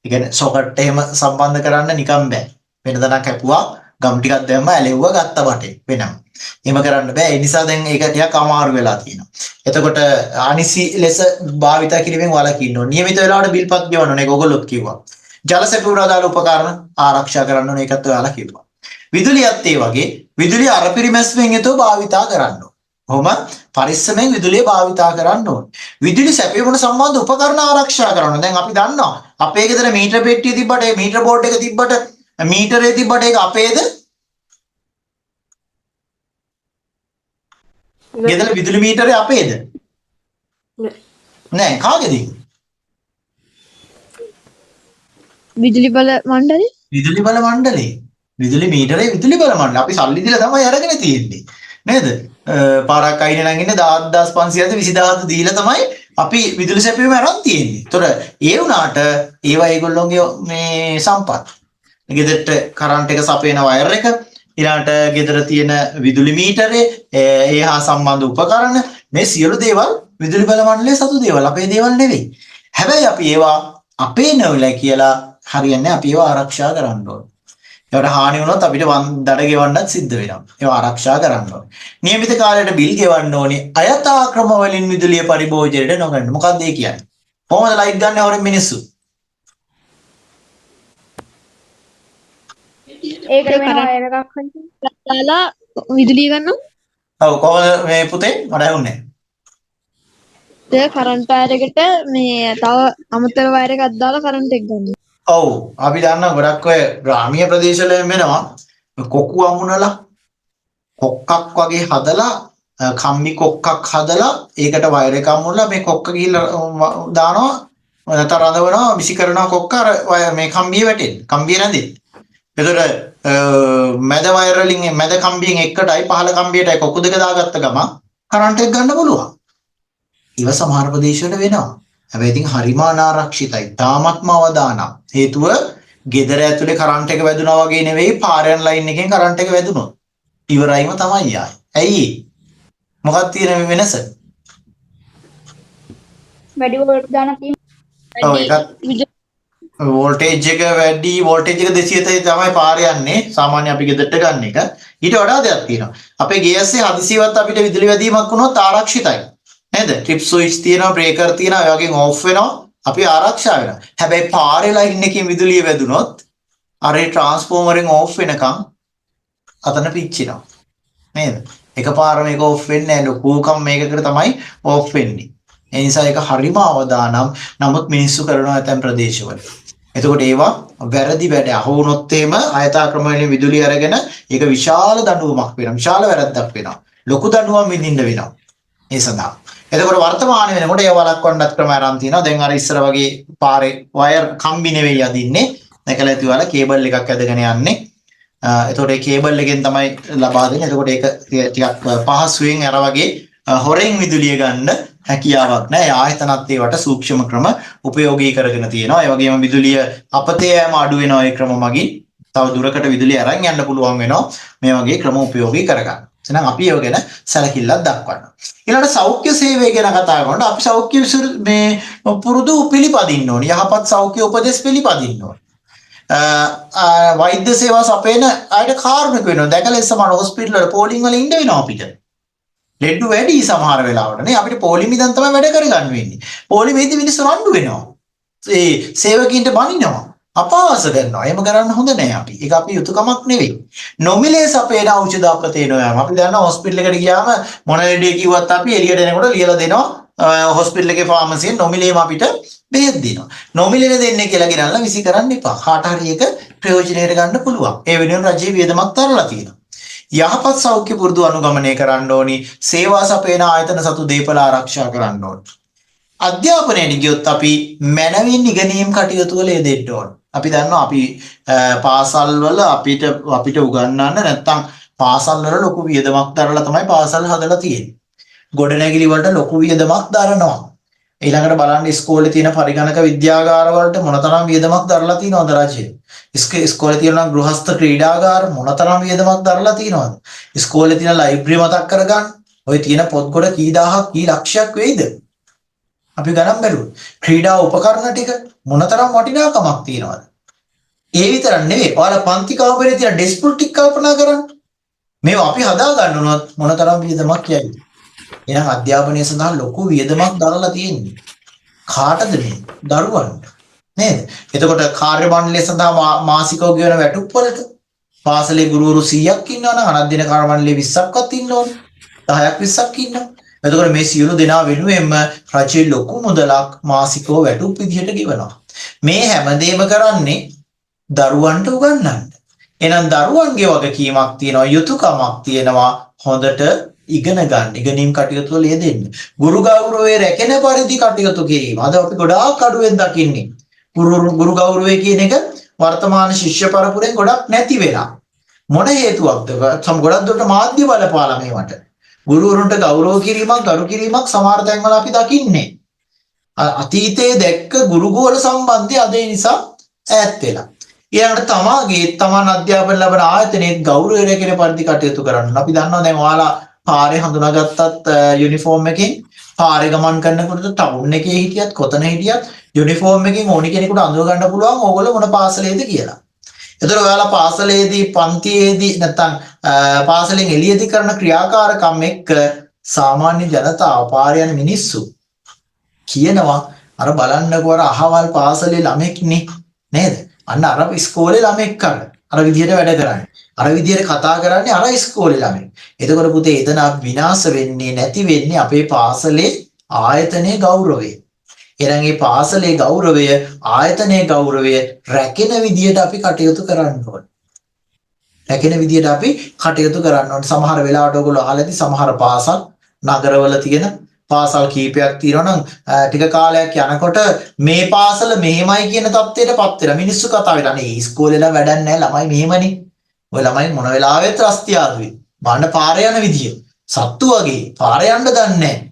ඒ කියන්නේ සොකට් එහෙම සම්බන්ධ කරන්න නිකම් බෑ. වෙනදා කැපුවා ගම් ටිකක් දැම්ම ඇලෙව්වා ගත්ත බටේ වෙනම. එහෙම කරන්න බෑ. ඒ නිසා දැන් ඒක ටිකක් අමාරු වෙලා තියෙනවා. එතකොට අනිසි ලෙස භාවිත කිරීමෙන් වළකින්න ඕනේ. නියමිත වෙලාවට බිල්පත් ගෙවන්න ඕනේ. ඒක ඔයගොල්ලොත් කිව්වා. ජල සැපයුම් ආදාළ උපකරණ ආරක්ෂා කරන්න ඕනේ. ඒකත් ඔයාලා කිව්වා. විදුලියත් ඒ වගේ විදුලිය අර පිරිමැස්මෙන් යුතුව භාවිතා කරන්න ඕනේ. කොහොම පරිස්සමෙන් විදුලිය භාවිතා කරන්න ඕනේ. විදුලි සැපයීමට සම්බන්ධ උපකරණ ආරක්ෂා කරන්න. දැන් අපි දන්නවා අපේ ගෙදර මීටර පෙට්ටිය තිබ්බට ඒ මීටර බෝඩ් එක තිබ්බට මීටරේ තිබ්බට ඒක අපේද? ගෙදර විදුලි මීටරේ අපේද? නෑ කාගේද? විදුලි බල මණ්ඩලය. විදුලි බල මණ්ඩලේ. විදුලි මීටරේ විදුලි බල මණ්ඩලය. අපි සල්ලි දීලා තමයි අරගෙන තියෙන්නේ. නේද? පාරක් අයින නම් ඉන්නේ 10500ද 20000ද දීලා තමයි අපි විදුලි සැපයීම අරන් තියෙන්නේ. ඒතොර ඒ වුණාට ඒවා ඒගොල්ලෝගේ මේ සම්පත්. ගෙදරට කරන්ට් එක සපයන වයර් එක, ඊළඟට ගෙදර තියෙන විදුලි මීටරේ, ඒ හා සම්බන්ධ උපකරණ, මේ සියලු දේවල් විදුලි බල මණ්ඩලයේ සතු දේවල්, අපේ දේවල් නෙවෙයි. හැබැයි අපි ඒවා අපේ නෙවෙයි කියලා හරියන්නේ අපි ඒවා ආරක්ෂා කරන්න ඕනේ. ඒවට හානි වුණොත් අපිට දඩ ගෙවන්නත් සිද්ධ වෙනවා. ඒවා ආරක්ෂා කරන්න ඕනේ. નિયમિત කාලයට බිල් ගෙවන්න ඕනේ. අයථා ක්‍රම වලින් විදුලිය පරිභෝජනයට නොගන්න. මොකක්ද ඒ කියන්නේ? කොහොමද ලයිට් ගන්න හොරෙන් මිනිස්සු? ඒකට වෙන වයර් එකක් හරි. දාලා විදුලිය ගන්නවා. ඔව් කොහොමද මේ පුතේ මට ඇහුන්නේ? ඒ කරන්ට් වයර් එකට මේ තව අමතර වයර් එකක් දාලා කරන්ට් එක ගන්නවා. ඔව් අපි දන්නවා ගොඩක් ඔය ග්‍රාමීය ප්‍රදේශවල වෙනවා කොක්කු අමුණලා කොක්කක් වගේ හදලා කම්බි කොක්කක් හදලා ඒකට වයර් එකක් අමුණලා මේ කොක්ක ගිහිල්ලා දානවා නැත්නම් රඳවනවා විසි කරනවා කොක්ක අර මේ කම්බිය වැටෙන්නේ කම්බිය රැඳෙන්නේ. ඒතර මැද වයර් වලින් මැද කම්බියෙන් එකටයි පහළ කම්බියටයි කොක්කු දෙක දාගත්ත ගමන් කරන්ට් එක ගන්න පුළුවන්. ඉව සමහර ප්‍රදේශවල වෙනවා. හැබැයි ඉතින් හරිම අනාරක්ෂිතයි. තාමත්ම අවදානම්. හේතුව ගෙදර ඇතුලේ කරන්ට් එක වැදුනා වගේ නෙවෙයි පාරයන් ලයින් එකෙන් කරන්ට් එක වැදුනොත් ඉවරයිම තමයි ආයි. ඇයි? මොකක්ද තියෙන වෙනස? වැඩි වෝල්ට් දාන තියෙනවා. ඔව් ඒකත් වෝල්ටේජ් එක වැඩි වෝල්ටේජ් එක 230 තමයි පාරේ යන්නේ. සාමාන්‍ය අපි ගෙදරට ගන්න එක. ඊට වඩා දෙයක් තියෙනවා. අපේ ගෑස්සේ හදිසියවත් අපිට විදුලි වැදීමක් වුණොත් ආරක්ෂිතයි. නේද? ට්‍රිප් ස්විච් තියෙනවා, බ්‍රේකර් තියෙනවා, ඒ වගේම ඕෆ් වෙනවා. අපි ආරක්ෂා වෙනවා. හැබැයි පාරේ ලයින් එකකින් විදුලිය වැදුනොත් අර ඒ ට්‍රාන්ස්ෆෝමරෙන් ඕෆ් වෙනකන් අතන පිච්චෙනවා. නේද? එකපාරම මේක ඕෆ් වෙන්නේ නැහැ. ලොකුකම් මේකකට තමයි ඕෆ් වෙන්නේ. ඒ නිසා ඒක හරිම අවදානම්. නමුත් මිනිස්සු කරනවා ඇතැම් ප්‍රදේශවල. එතකොට ඒවා වැරදි වැඩ අහු වුණොත් එහෙම ආයතා ක්‍රම වලින් විදුලිය අරගෙන ඒක විශාල දඬුවමක් වෙනවා. විශාල වැරද්දක් වෙනවා. ලොකු දඬුවම් විඳින්න වෙනවා. ඒ සඳහා. එතකොට වර්තමානයේ වෙනකොට ඒ වළක්වන්නත් ක්‍රම ආරම්භ තියෙනවා. දැන් අර ඉස්සර වගේ පාරේ වයර් කම්බි නෙවෙයි අදින්නේ. නැකලා ඇති වල කේබල් එකක් ඇදගෙන යන්නේ. එතකොට ඒ කේබල් එකෙන් තමයි ලබා දෙන්නේ. එතකොට ඒක ටිකක් පහසුවෙන් අර වගේ හොරෙන් විදුලිය ගන්න හැකියාවක් නැහැ. ආයතනත් ඒවට සූක්ෂම ක්‍රම උපයෝගී කරගෙන තියෙනවා. ඒ වගේම විදුලිය අපතේ යෑම අඩු වෙනවා ඒ ක්‍රම මගින්. තව දුරකට විදුලිය අරන් යන්න පුළුවන් වෙනවා මේ වගේ ක්‍රම උපයෝගී කරගන්න. එහෙනම් අපි ඒව ගැන සැලකිල්ලක් දක්වන්න. ඊළඟට සෞඛ්‍ය සේවය ගැන කතා කරනකොට අපි සෞඛ්‍ය මේ පුරුදු පිළිපදින්න ඕනේ. යහපත් සෞඛ්‍ය උපදෙස් පිළිපදින්න ඕනේ. වෛද්‍ය සේවා සපයන අයට කාරුණික වෙනවා. දැකලා සමහර හොස්පිටල් වල පෝලිං වල ඉන්න වෙනවා අපිට. ලෙඩ වැඩි සමහර වෙලාවට නේ අපිට පොලිමි දැන් තමයි වැඩ කරගන්න වෙන්නේ. පොලිමේදී මිනිස්සු රණ්ඩු වෙනවා. ඒ සේවකීන්ට බනිනවා. අපහාස කරනවා. එහෙම කරන්න හොඳ නෑ අපි. ඒක අපි යුතුයකමක් නෙවෙයි. නොමිලේ සපේන ඖෂධ අපතේ නෝයම. අපි දන්නවා හොස්පිටල් එකට ගියාම මොන ලෙඩේ කිව්වත් අපි එළියට එනකොට ලියලා දෙනවා. හොස්පිටල් එකේ ෆාමසියෙන් නොමිලේම අපිට බෙහෙත් දෙනවා. නොමිලේ දෙන්නේ කියලා ගෙනල්ලා විසි කරන්න එපා. කාට හරි ඒක ප්‍රයෝජනෙට ගන්න පුළුවන්. ඒ වෙනුවෙන් රජයේ වියදමක් තරලා තියෙනවා. යහපත් සෞඛ්‍ය පුරුදු අනුගමනය කරන්න ඕනි. සේවා සපයන ආයතන සතු දේපල ආරක්ෂා කරන්න ඕනි. අධ්‍යාපනයට ගියොත් අපි මනවින් ඉගෙනීම් කටයුතු වල යෙදෙන්න ඕන. අපි දන්නවා අපි පාසල් වල අපිට උගන්වන්න නැත්තම් පාසල් වල ලොකු වියදමක් දරලා තමයි පාසල් හදලා තියෙන්නේ. ගොඩනැගිලි වලට ලොකු වියදමක් දරනවා. ඊළඟට බලන්න ඉස්කෝලේ තියෙන පරිගණක විද්‍යාගාර වලට මොනතරම් වියදමක් දරලා තියෙනවද රජය? ඉස්කෝලේ තියෙන ගෘහස්ත ක්‍රීඩාගාර මොනතරම් වියදමක් දරලා තියෙනවද? ඉස්කෝලේ තියෙන ලයිබ්‍රරි මතක් කරගන්න. ඔය තියෙන පොත්ගොඩ කී දහහක් කී ලක්ෂයක් වෙයිද? අපි ගණන් බැලුවොත් ක්‍රීඩා උපකරණ ටික මොනතරම් වටිනාකමක් තියෙනවද? ඒ විතරක් නෙවෙයි. ඔයාලා පන්ති කාමරේ තියෙන ඩෙස්ක් ටික කල්පනා කරන්න. මේවා අපි හදා ගන්න උනොත් මොනතරම් වියදමක් යයිද? එහෙනම් අධ්‍යාපනය සඳහා ලොකු වියදමක් දරලා තියෙන්නේ. කාටද මේ? දරුවන්ට. නේද? එතකොට කාර්ය මණ්ඩලය සඳහා මාසිකව ගෙවන වැටුප් වලට පාසලේ ගුරුවරු 100ක් ඉන්නවා නම් අනධ්‍යයන කාර්ය මණ්ඩලයේ 20ක්වත් ඉන්න ඕනේ. 10ක් 20ක් ඉන්නවා. එතකොට මේ සියලු දෙනා වෙනුවෙන්ම රජයේ ලොකු මුදලක් මාසිකව වැටුප් විදිහට ගෙවනවා. මේ හැමදේම කරන්නේ දරුවන්ට උගන්වන්න. එහෙනම් දරුවන්ගේ වගකීමක් තියෙනවා, යුතුයකමක් තියෙනවා හොඳට ඉගෙන ගන්න. ඉගෙනීම් කටයුතු වල යෙදෙන්න. ගුරු ගෞරවයේ රැකෙන පරිදි කටයුතු කිරීම. අද අපි ගොඩාක් අඩුවෙන් දකින්නේ. ගුරු ගෞරවය කියන එක වර්තමාන ශිෂ්‍ය පරපුරෙන් ගොඩක් නැති වෙලා. මොන හේතුවක්ද? ගොඩක් දුරට මාධ්‍ය බලපාලා මේවට. ගුරුවරුන්ට ගෞරව කිරීමක්, ගරු කිරීමක් සමහර තැන්වල අපි දකින්නේ. අතීතයේ දැක්ක ගුරුගෝල සම්බන්ධය අද ඒ නිසා ඈත් වෙලා. ඊළඟට තමන් අධ්‍යාපන ලබන ආයතනයේ ගෞරවය රැකෙන පරිදි කටයුතු කරන්න. අපි දන්නවා දැන් ඔයාලා පාරේ හඳුනාගත්තත් යුනිෆෝම් එකකින් පාරේ ගමන් කරනකොට ටවුන් එකේ හිටියත් කොතන හිටියත් යුනිෆෝම් එකකින් ඕනි කෙනෙකුට අඳුර ගන්න පුළුවන් ඕගොල්ලෝ මොන පාසලේද කියලා. ඒතර ඔයාලා පාසලේදී පන්තියේදී නැත්තම් පාසලෙන් එළියදී කරන ක්‍රියාකාරකම් එක්ක සාමාන්‍ය ජනතාව පාරේ යන මිනිස්සු කියනවා අර බලන්නකෝ අර අහවල් පාසලේ ළමෙක්නේ නේද? අන්න අර ඉස්කෝලේ ළමෙක් කරන. අර විදියට වැඩ කරන්නේ. අර විදියට කතා කරන්නේ අර ඉස්කෝලේ ළමෙක්. එතකොට පුතේ එතන විනාශ වෙන්නේ නැති වෙන්නේ අපේ පාසලේ ආයතනයේ ගෞරවය. එහෙනම් මේ පාසලේ ගෞරවය, ආයතනයේ ගෞරවය රැකෙන විදියට අපි කටයුතු කරන්න ඕනේ. රැකෙන විදියට අපි කටයුතු කරන්න ඕනේ. සමහර වෙලාවට ඔයගොල්ලෝ අහලාදී සමහර පාසල් නගරවල තියෙන පාසල් කීපයක් තියෙනවා නම් ටික කාලයක් යනකොට මේ පාසල මෙහෙමයි කියන තත්ත්වයටපත් වෙලා මිනිස්සු කතා වෙලා අනේ ඉස්කෝලේලා වැඩක් නැහැ ළමයි මෙහෙමනේ. ඔය ළමයි මොන වෙලාවෙත් රස්තියාදුවේ. බාන්න පාරේ යන විදිය. සත්තු වගේ පාරේ යන්න දන්නේ නැහැ.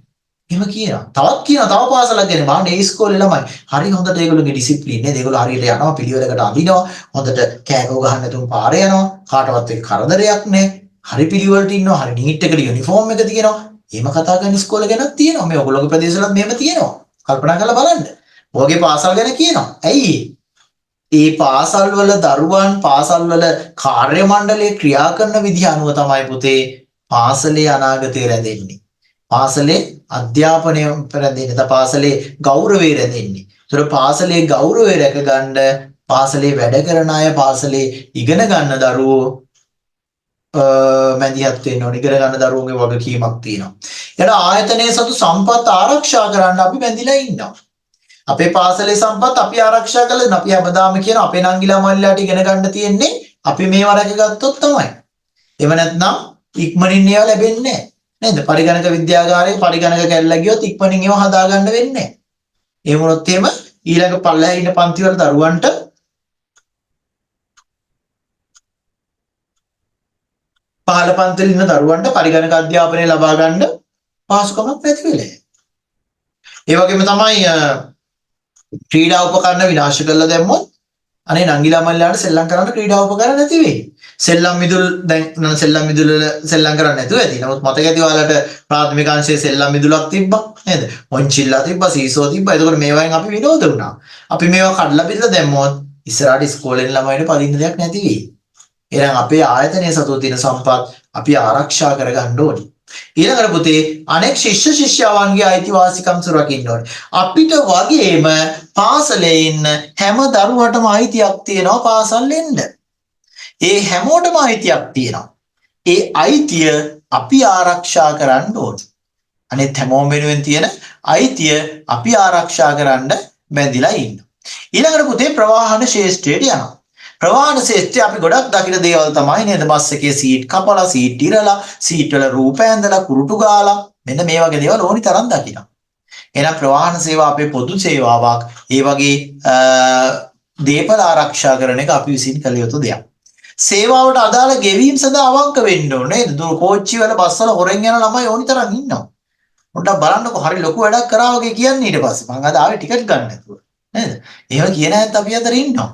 එහෙම කියනවා. තවත් කියනවා තව පාසලක් ගැන බාන්න ඒ ඉස්කෝලේ ළමයි. හරි හොඳට ඒගොල්ලෝගේ ඩිසිප්ලින් නේද? ඒගොල්ලෝ හරියට යනවා පිළිවෙලකට අඳිනවා. හොඳට කෑකෝ ගහන්න නැතුව පාරේ යනවා. කාටවත් එක්ක කරදරයක් නැහැ. හරි පිළිවෙලට ඉන්නවා. හරි නීට් එකට යුනිෆෝම් එක තියෙනවා. එහෙම කතා කරන ඉස්කෝල ගැනත් තියෙනවා. මේ ඔයගොල්ලෝගේ ප්‍රදේශවලත් මෙහෙම තියෙනවා. කල්පනා කරලා බලන්න. ඔයගේ පාසල් ගැන කියනවා. ඇයි ඒ පාසල් වල දරුවන් පාසල් වල කාර්ය මණ්ඩලයේ ක්‍රියා කරන විදිහ අනුව තමයි පුතේ පාසලේ අනාගතය රැඳෙන්නේ. පාසලේ අධ්‍යාපනය රැඳෙන්නේ. පාසලේ ගෞරවය රැඳෙන්නේ. ඒතර පාසලේ ගෞරවය රැකගන්න පාසලේ වැඩ කරන අය පාසලේ ඉගෙන ගන්න දරුවෝ මැදිහත් වෙන්න ඕනේ. ඉගෙන ගන්න දරුවෝගේ වගකීමක් තියෙනවා. ඊට ආයතනයේ සතු සම්පත් ආරක්ෂා කරන්න අපි බැඳිලා ඉන්නවා. අපේ පාසලේ සම්පත් අපි ආරක්ෂා කළා. අපි හැමදාම කියන අපේ නංගිලා මල්ලිලාට ඉගෙන ගන්න තියෙන්නේ අපි මේවා රැකගත්තොත් තමයි. එහෙම නැත්නම් ඉක්මනින් ඒවා ලැබෙන්නේ නැහැ. නේද? පරිගණක විද්‍යාගාරයේ පරිගණක කැල්ල ගියොත් ඉක්මනින් ඒවා හදාගන්න වෙන්නේ නැහැ. ඒ වුණොත් එහෙම ඊළඟ පල්ලෙහා ඉන්න පන්ති වල දරුවන්ට පහළ පන්තිවල ඉන්න දරුවන්ට පරිගණක අධ්‍යාපනය ලබා ගන්න පහසුකමක් නැති වෙලා. ඒ වගේම තමයි ක්‍රීඩා උපකරණ විනාශ කරලා දැම්මොත් අනේ නංගිලා මල්ලාට සෙල්ලම් කරන්න ක්‍රීඩා උපකරණ නැති වෙයි. සෙල්ලම් මිදුල් දැන් සෙල්ලම් මිදුල් වල සෙල්ලම් කරන්න නැතුව ඇති. නමුත් මතක ඇති ඔයාලට ප්‍රාථමික අංශයේ සෙල්ලම් මිදුලක් තිබ්බා නේද? මොන්චිල්ලා තිබ්බා, සීසෝ තිබ්බා. එතකොට මේවායින් අපි විනෝද වුණා. අපි මේවා කඩලා බිඳලා දැම්මොත් ඉස්සරහට ඉස්කෝලෙන් ළමයින්ට පදින්න දෙයක් නැති වෙයි. එහෙනම් අපේ ආයතනයේ සතු තියෙන සම්පත් අපි ආරක්ෂා කරගන්න ඕනේ. ඊළඟට පුතේ අනෙක් ශිෂ්‍ය ශිෂ්‍යාවන්ගේ අයිතිවාසිකම් සුරකින්න ඕනේ. අපිට වගේම පාසලේ ඉන්න හැම දරුවටම අයිතියක් තියෙනවා පාසල් එන්න. ඒ හැමෝටම අයිතියක් තියෙනවා. ඒ අයිතිය අපි ආරක්ෂා කරන්න ඕනේ. අනෙත් හැමෝම වෙනුවෙන් තියෙන අයිතිය අපි ආරක්ෂා කරන්න බැඳිලා ඉන්නවා. ඊළඟට පුතේ ප්‍රවාහන ශේෂ්ත්‍රයට යනවා. ප්‍රවාහන ශේෂ්ත්‍රය අපි ගොඩක් දකින දේවල් තමයි නේද? බස් එකේ සීට් කපලා, සීට් ඉරලා, සීට් වල රූප ඇඳලා, කුරුටු ගාලා මෙන්න මේ වගේ දේවල් ඕනි තරම් දකිනවා. එහෙනම් ප්‍රවාහන සේවා අපේ පොදු සේවාවක්. ඒ වගේ දේපල ආරක්ෂා කරන එක අපි විසින් කළ යුතු දෙයක්. සේවාවට අදාළ ගෙවීම් සඳහා අවංක වෙන්න ඕනේ නේද? දුර කෝච්චි වල බස් වල හොරෙන් යන ළමයි ඕනි තරම් ඉන්නවා. පොඩ්ඩක් බලන්නකො හරි ලොකු වැඩක් කරා වගේ කියන්නේ ඊට පස්සේ. මං අද ආවේ ටිකට් ගන්න නැතුව. නේද? එහෙම කියන ඇත්ත අපි අතර ඉන්නවා.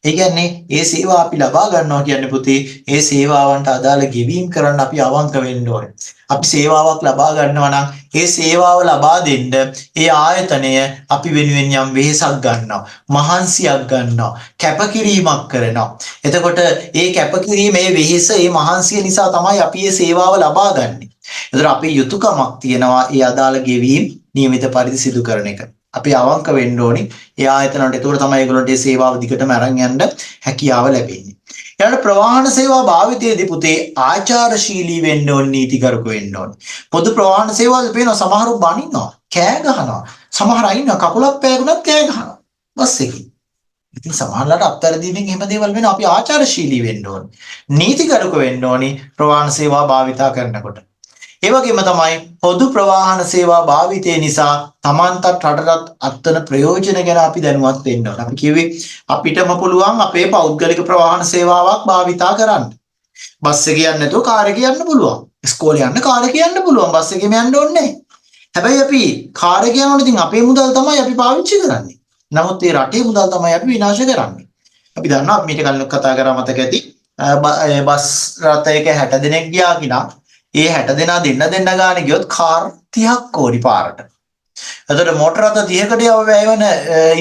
ඒ කියන්නේ ඒ සේවා අපි ලබා ගන්නවා කියන්නේ පුතේ ඒ සේවාවන්ට අදාළ ගෙවීම් කරන්න අපි අවංක වෙන්න ඕනේ. අපි සේවාවක් ලබා ගන්නවා නම් ඒ සේවාව ලබා දෙන්න ඒ ආයතනය අපි වෙනුවෙන් යම් වෙහෙසක් ගන්නවා, මහන්සියක් ගන්නවා, කැපකිරීමක් කරනවා. එතකොට ඒ කැපකිරීම, ඒ වෙහෙස, ඒ මහන්සිය නිසා තමයි අපි මේ සේවාව ලබා ගන්නෙ. එතකොට අපේ යුතුයකමක් තියෙනවා ඒ අදාළ ගෙවීම් නියමිත පරිදි සිදු කරන එක. අපි අවංක වෙන්න ඕනේ ඒ ආයතනවලට. ඒකෝර තමයි ඒගොල්ලන්ට මේ සේවාව දිගටම අරන් යන්න හැකියාව ලැබෙන්නේ. ඊළඟ ප්‍රවාහන සේවා භාවිතයේදී පුතේ ආචාරශීලී වෙන්න ඕනේ, නීතිගරුක වෙන්න ඕනේ. පොදු ප්‍රවාහන සේවාවල් පේන සමහරු බනිනවා, කෑ ගහනවා. සමහර අය ඉන්නවා කකුලක් පෑගුණත් කෑ ගහනවා බස් එකේ. ඉතින් සමහරලාට අත්තරදීමින් එහෙම දේවල් වෙන අපි ආචාරශීලී වෙන්න ඕනේ. නීතිගරුක වෙන්න ඕනේ ප්‍රවාහන සේවා භාවිතා කරනකොට. ඒ වගේම තමයි පොදු ප්‍රවාහන සේවා භාවිතය නිසා තමන්ටත් රටටත් අත්වන ප්‍රයෝජන ගැන අපි දැනුවත් වෙන්න ඕන. අපි කිව්වේ අපිටම පුළුවන් අපේ පෞද්ගලික ප්‍රවාහන සේවාවක් භාවිතා කරන්න. බස් එකේ යන්න නැතුව කාර් එකේ යන්න පුළුවන්. ඉස්කෝලේ යන්න කාර් එක යන්න පුළුවන්. බස් එකේම යන්න ඕනේ නැහැ. හැබැයි අපි කාර් එක යනකොට ඉතින් අපේ මුදල් තමයි අපි පාවිච්චි කරන්නේ. නමුත් මේ රටේ මුදල් තමයි අපි විනාශ කරන්නේ. අපි දන්නවා අපි මීට කලින් කතා කරා මතක ඇති බස් රථයක 60 දෙනෙක් ගියා කිනා ඒ 60 දෙනා දෙන්න ගානේ ගියොත් කාර් 30ක් ඕනි පාරට. එතකොට මෝටර රථ 30කට වැය වෙන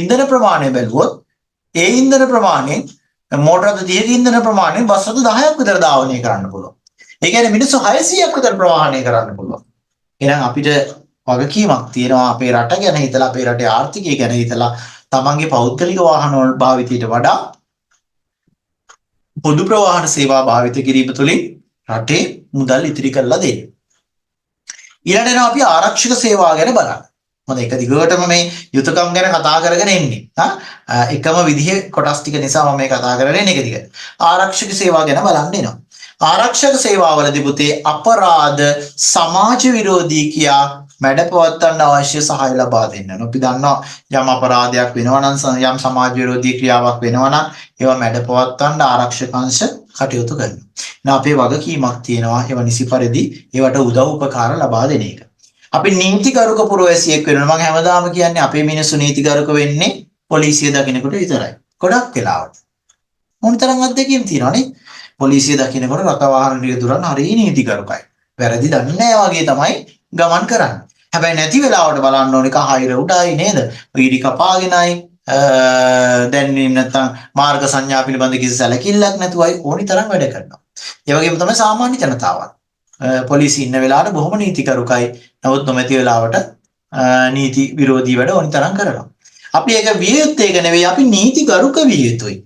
ඉන්ධන ප්‍රමාණය බැලුවොත් ඒ ඉන්ධන ප්‍රමාණයෙන් මෝටර රථ 30ක ඉන්ධන ප්‍රමාණයෙන් බස් රථ 10ක් විතර ධාවනය කරන්න පුළුවන්. ඒ කියන්නේ මිනිස්සු 600ක් විතර ප්‍රවාහනය කරන්න පුළුවන්. එහෙනම් අපිට වගකීමක් තියෙනවා අපේ රට ගැන හිතලා අපේ රටේ ආර්ථිකය ගැන හිතලා තමන්ගේ පෞද්ගලික වාහන වල භාවිතයට වඩා පොදු ප්‍රවාහන සේවා භාවිත කිරීම තුළින් රටේ මුදල් ඉතිරි කරලා දෙන්න. ඊළඟට අපි ආරක්ෂක සේවා ගැන බලන්න. මොකද එක දිගටම මේ යුතුයකම් ගැන කතා කරගෙන ඉන්නේ. එකම විදිහේ කොටස් ටික නිසා මම මේ කතා කරගෙන එක දිගට. ආරක්ෂක සේවා ගැන බලන්න එනවා. ආරක්ෂක සේවාවලදී පුතේ අපරාධ සමාජ විරෝධී කියා මැඩපවත්වන්න අවශ්‍ය සහාය ලබා දෙන්න. අපි දන්නවා යම් අපරාධයක් වෙනවා නම් යම් සමාජ විරෝධී ක්‍රියාවක් වෙනවා නම් ඒවා මැඩපවත්වන්න ආරක්ෂක අංශ කටයුතු කරනවා. එහෙනම් අපේ වගකීමක් තියෙනවා ඒවා නිසි පරිදි ඒවට උදව් උපකාර ලබා දෙන එක. අපි නීතිගරුක පුරවැසියෙක් වෙනවා. මම හැමදාම කියන්නේ අපේ මිනිස්සු නීතිගරුක වෙන්නේ පොලිසිය දකින්නකොට විතරයි. ගොඩක් වෙලාවට. මොනතරම් අත්දැකීම් තියෙනවනේ. පොලිසිය දකින්නකොට රටවාහන නිලධාරීන් හරිය නීතිගරුකයි. වැරදි දන්නේ නැහැ වගේ තමයි ගමන් කරන්නේ. හැබැයි නැති වෙලාවට බලන්න ඕනේ කහයිර උඩයි නේද? වීඩි කපාගෙනයි දැන් නැත්තම් මාර්ග සංඥා පිළිබඳ කිසි සැලකිල්ලක් නැතුවයි ඕනි තරම් වැඩ කරනවා. ඒ වගේම තමයි සාමාන්‍ය ජනතාවත්. පොලිසිය ඉන්න වෙලාවට බොහොම නීතිගරුකයි. නමුත් නොමැති වෙලාවට නීති විරෝධී වැඩ ඕනි තරම් කරනවා. අපි ඒක විය යුත්තේ ඒක නෙවෙයි අපි නීතිගරුක විය යුතුයි.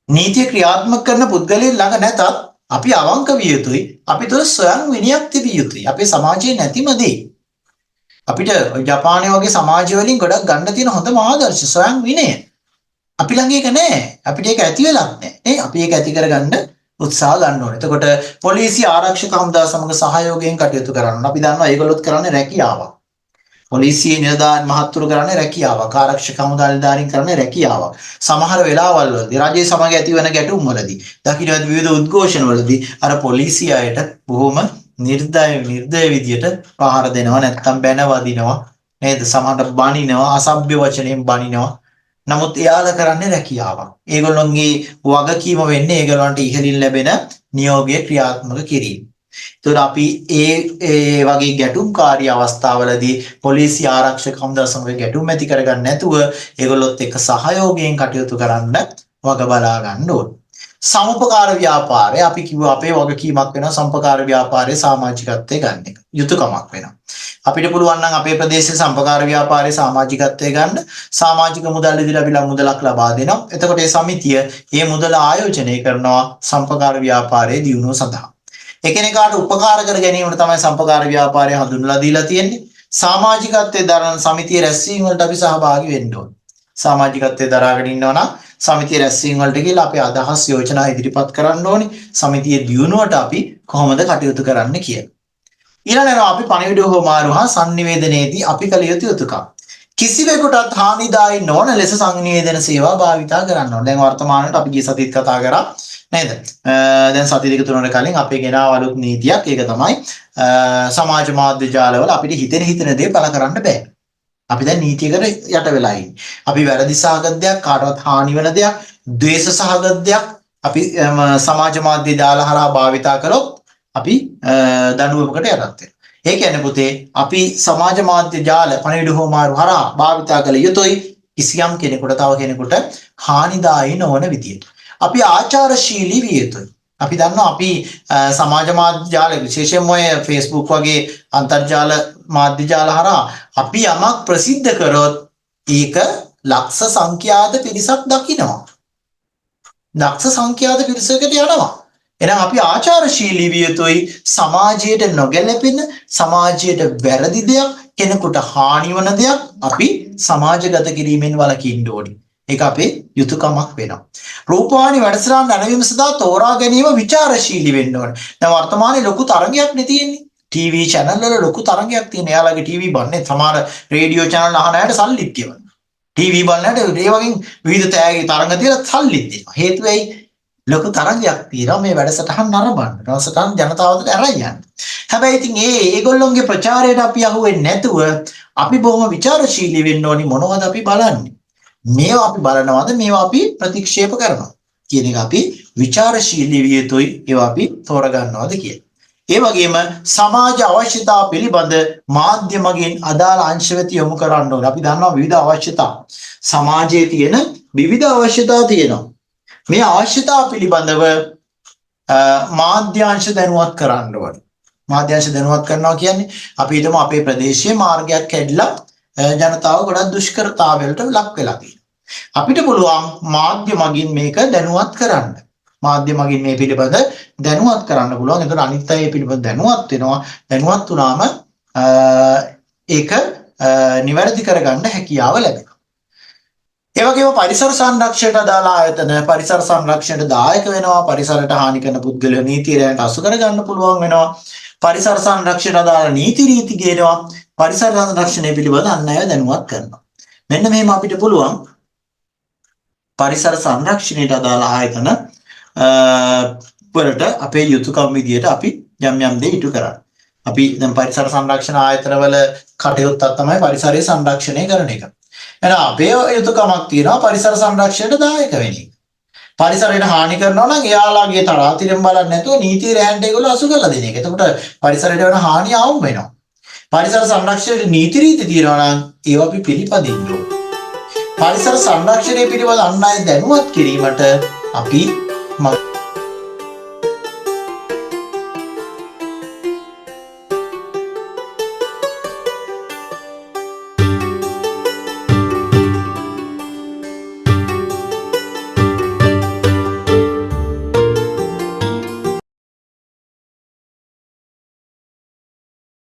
නීතිය ක්‍රියාත්මක කරන පුද්ගලයන් ළඟ නැතත් අපි අවංක විය යුතුයි. අපි තුළ ස්වයං විනයක් තිබිය යුතුයි. අපේ සමාජයේ නැතිම දේ. අපිට ජපානය වගේ සමාජ වලින් ගොඩක් ගන්න තියෙන හොඳම ආදර්ශ ස්වයං විනය. අපි ළඟ ඒක නැහැ. අපිට ඒක ඇති වෙලක් නැහැ. අපි ඒක ඇති කරගන්න උත්සාහ ගන්න ඕනේ. එතකොට පොලිසිය ආරක්ෂක හමුදා සමග සහයෝගයෙන් කටයුතු කරන්න. අපි දන්නවා ඒගොල්ලොත් කරන්නේ රැකියාවක්. පොලිසිය නිලධාරීන් මහත්තුරු කරන්නේ රැකියාවක්. ආරක්ෂක හමුදා නිලධාරීන් කරන්නේ රැකියාවක්. සමහර වෙලාවල් වලදී රජයේ සමග ඇතිවන ගැටුම් වලදී දකින්න විවිධ උද්ඝෝෂණ වලදී අර පොලිසිය අයට බොහොම නිර්දය විදියට පහර දෙනවා නැත්නම් බැන වදිනවා නේද? සමහරට බනිනවා අසභ්‍ය වචනෙන් බනිනවා. නමුත් එයාලා කරන්නේ රැකියාවක්. ඒගොල්ලොන්ගේ වගකීම වෙන්නේ ඒගොල්ලන්ට ඉහළින් ලැබෙන නියෝගය ක්‍රියාත්මක කිරීම. ඒතකොට අපි ඒ වගේ ගැටුම්කාරී අවස්ථාවලදී පොලිසිය ආරක්ෂක හමුදා සමග ගැටුම් ඇති කරගන්න නැතුව ඒගොල්ලොත් එක්ක සහයෝගයෙන් කටයුතු කරන්න වග බලා ගන්න ඕනේ. සමුපකාර ව්‍යාපාරය අපි කිව්වා අපේ වගකීමක් වෙනවා සම්පකාර ව්‍යාපාරයේ සමාජිකත්වයේ ගන්න එක. යුතුයකමක් වෙනවා. අපිට පුළුවන් නම් අපේ ප්‍රදේශයේ සම්පකාර ව්‍යාපාරයේ සමාජිකත්වයේ ගන්න සමාජික මුදල් ඉදිරිය අපි මුදලක් ලබා දෙනවා. එතකොට ඒ සමිතිය මේ මුදල ආයෝජනය කරනවා සම්පකාර ව්‍යාපාරයේ දියුණුව සඳහා. එකිනෙකාට උපකාර කර ගැනීමට තමයි සම්පකාර ව්‍යාපාරය හඳුන්වලා දීලා තියෙන්නේ. සමාජිකත්වයේ දරන සමිතිය රැස්වීම වලට අපි සහභාගී වෙන්න ඕනේ. සමාජිකත්වයේ දරාගෙන ඉන්නවා නම් සමිතිය රැස්වීම වලට ගිහලා අපේ අදහස් යෝජනා ඉදිරිපත් කරන්න ඕනේ. සමිතියේ දියුණුවට අපි කොහොමද කටයුතු කරන්න කියලා. ඊළඟට අපි පණිවිඩ හෝමාරු හා sannivedanayේදී අපි කළ යුතු යුතුයකම්. කිසිවෙකුටත් හානිදායී නොවන ලෙස සංනිවේදන සේවා භාවිතා කරන්න ඕනේ. දැන් වර්තමානයේ අපි ගිය සතියේත් කතා කරා නේද? දැන් සති දෙක තුනකට කලින් අපේ ගෙනාවලුත් නීතියක් ඒක තමයි සමාජ මාධ්‍ය ජාලවල අපිට හිතෙන දේ පළ කරන්න බෑ. අපි දැන් නීතියකට යට වෙලා ඉන්නේ. අපි වැරදි සහගත දෙයක් කාටවත් හානි වෙන දෙයක්, ද්වේෂ සහගත දෙයක් අපි සමාජ මාධ්‍ය ජාල හරහා භාවිතා කළොත් අපි දඬුවමකට යටත් වෙනවා. ඒ කියන්නේ පුතේ අපි සමාජ මාධ්‍ය ජාල පණිවිඩ හෝමාරු හරහා භාවිතා කළ යුතුයි කිසියම් කෙනෙකුට තව කෙනෙකුට හානිදායී නොවන විදියට. අපි ආචාරශීලී විය යුතුයි. අපි දන්නවා අපි සමාජ මාධ්‍ය ජාල විශේෂයෙන්ම ඔය Facebook වගේ අන්තර්ජාල මාධ්‍ය ජාල හරහා අපි යමක් ප්‍රසිද්ධ කරොත් ඒක ලක්ෂ සංඛ්‍යාත පිරිසක් දකිනවා. ලක්ෂ සංඛ්‍යාත පිරිසකට යනවා. එහෙනම් අපි ආචාරශීලී විය යුතුයි. සමාජයට නොගැලපෙන සමාජයට වැරදි දෙයක් කෙනෙකුට හානි වන දෙයක් අපි සමාජගත කිරීමෙන් වළකින්න ඕනේ. ඒක අපේ යුතුයකමක් වෙනවා. රූපවාහිනී වැඩසටහන් නැරඹීම සඳහා තෝරා ගැනීම විචාරශීලී වෙන්න ඕනේ. දැන් වර්තමානයේ ලොකු තරගයක් නේ තියෙන්නේ. ටීවී channel වල ලොකු තරගයක් තියෙන. එයාලගේ ටීවී බලන්නේ සමහර රේඩියෝ channel අහන අයට සල්ලිත් කියවනවා. ටීවී බලනට ඒ වගේ විවිධ තෑගි තරඟ තියලා සල්ලිත් දෙනවා. හේතුව ඇයි? ලොකු තරගයක් තියෙනවා මේ වැඩසටහන් නරඹන්න. වැඩසටහන් ජනතාවට අරන් යන්න. හැබැයි ඉතින් ඒගොල්ලොන්ගේ ප්‍රචාරයට අපි අහුවෙන්නේ නැතුව අපි බොහොම ਵਿਚාරශීලී වෙන්න ඕනි මොනවද අපි බලන්නේ. මේවා අපි බලනවාද මේවා අපි ප්‍රතික්ෂේප කරනවා කියන එක අපි ਵਿਚාරශීලී විය යුතුයි. ඒවා අපි තෝරගන්නවද කියලා. ඒ වගේම සමාජ අවශ්‍යතා පිළිබඳ මාධ්‍ය මගින් අදාළ අංශ වෙත යොමු කරන්න ඕනේ. අපි දන්නවා විවිධ අවශ්‍යතා. සමාජයේ තියෙන විවිධ අවශ්‍යතා තියෙනවා. මේ අවශ්‍යතා පිළිබඳව මාධ්‍යාංශ දැනුවත් කරන්න ඕනේ. මාධ්‍යාංශ දැනුවත් කරනවා කියන්නේ අපි හිතමු අපේ ප්‍රදේශයේ මාර්ගයක් කැඩිලා ජනතාව ගොඩක් දුෂ්කරතාවලට ලක් වෙලා තියෙනවා. අපිට පුළුවන් මාධ්‍ය මගින් මේක දැනුවත් කරන්න. මාධ්‍ය මගින් මේ පිළිබඳ දැනුවත් කරන්න පුළුවන්. එතකොට අනිත් අය මේ පිළිබඳ දැනුවත් වෙනවා. දැනුවත් වුණාම ඒක නිවැරදි කරගන්න හැකියාව ලැබෙනවා. ඒ වගේම පරිසර සංරක්ෂණයට අදාළ ආයතන පරිසර සංරක්ෂණයට දායක වෙනවා. පරිසරයට හානි කරන පුද්ගලයෝ නීතිරයන්ට අසු කරගන්න පුළුවන් වෙනවා. පරිසර සංරක්ෂණයට අදාළ නීති රීති ගේනවා. පරිසර සංරක්ෂණය පිළිබඳ අන් අය දැනුවත් කරනවා. මෙන්න මෙහෙම අපිට පුළුවන් පරිසර සංරක්ෂණයට අදාළ ආයතන වලට අපේ යුතුයකම් විදියට අපි යම් යම් දේ ඉටු කරන්න. අපි දැන් පරිසර සංරක්ෂණ ආයතනවල කටයුත්තක් තමයි පරිසරයේ සංරක්ෂණය කරන එක. එහෙනම් අපේ යුතුයකමක් තියෙනවා පරිසර සංරක්ෂණයට දායක වෙන එක. පරිසරයට හානි කරනවා නම් එයාලාගේ තරාතිරම් බලන්නේ නැතුව නීති රැහැන්ට ඒගොල්ලෝ අසු කරලා දෙන එක. එතකොට පරිසරයට වෙන හානිය ආවම වෙනවා. පරිසර සංරක්ෂණයේ නීති රීති තියෙනවා නම් ඒවා අපි පිළිපදින්න ඕනේ. පරිසර සංරක්ෂණය පිළිබඳ අන් අය දැනුවත් කිරීමට අපි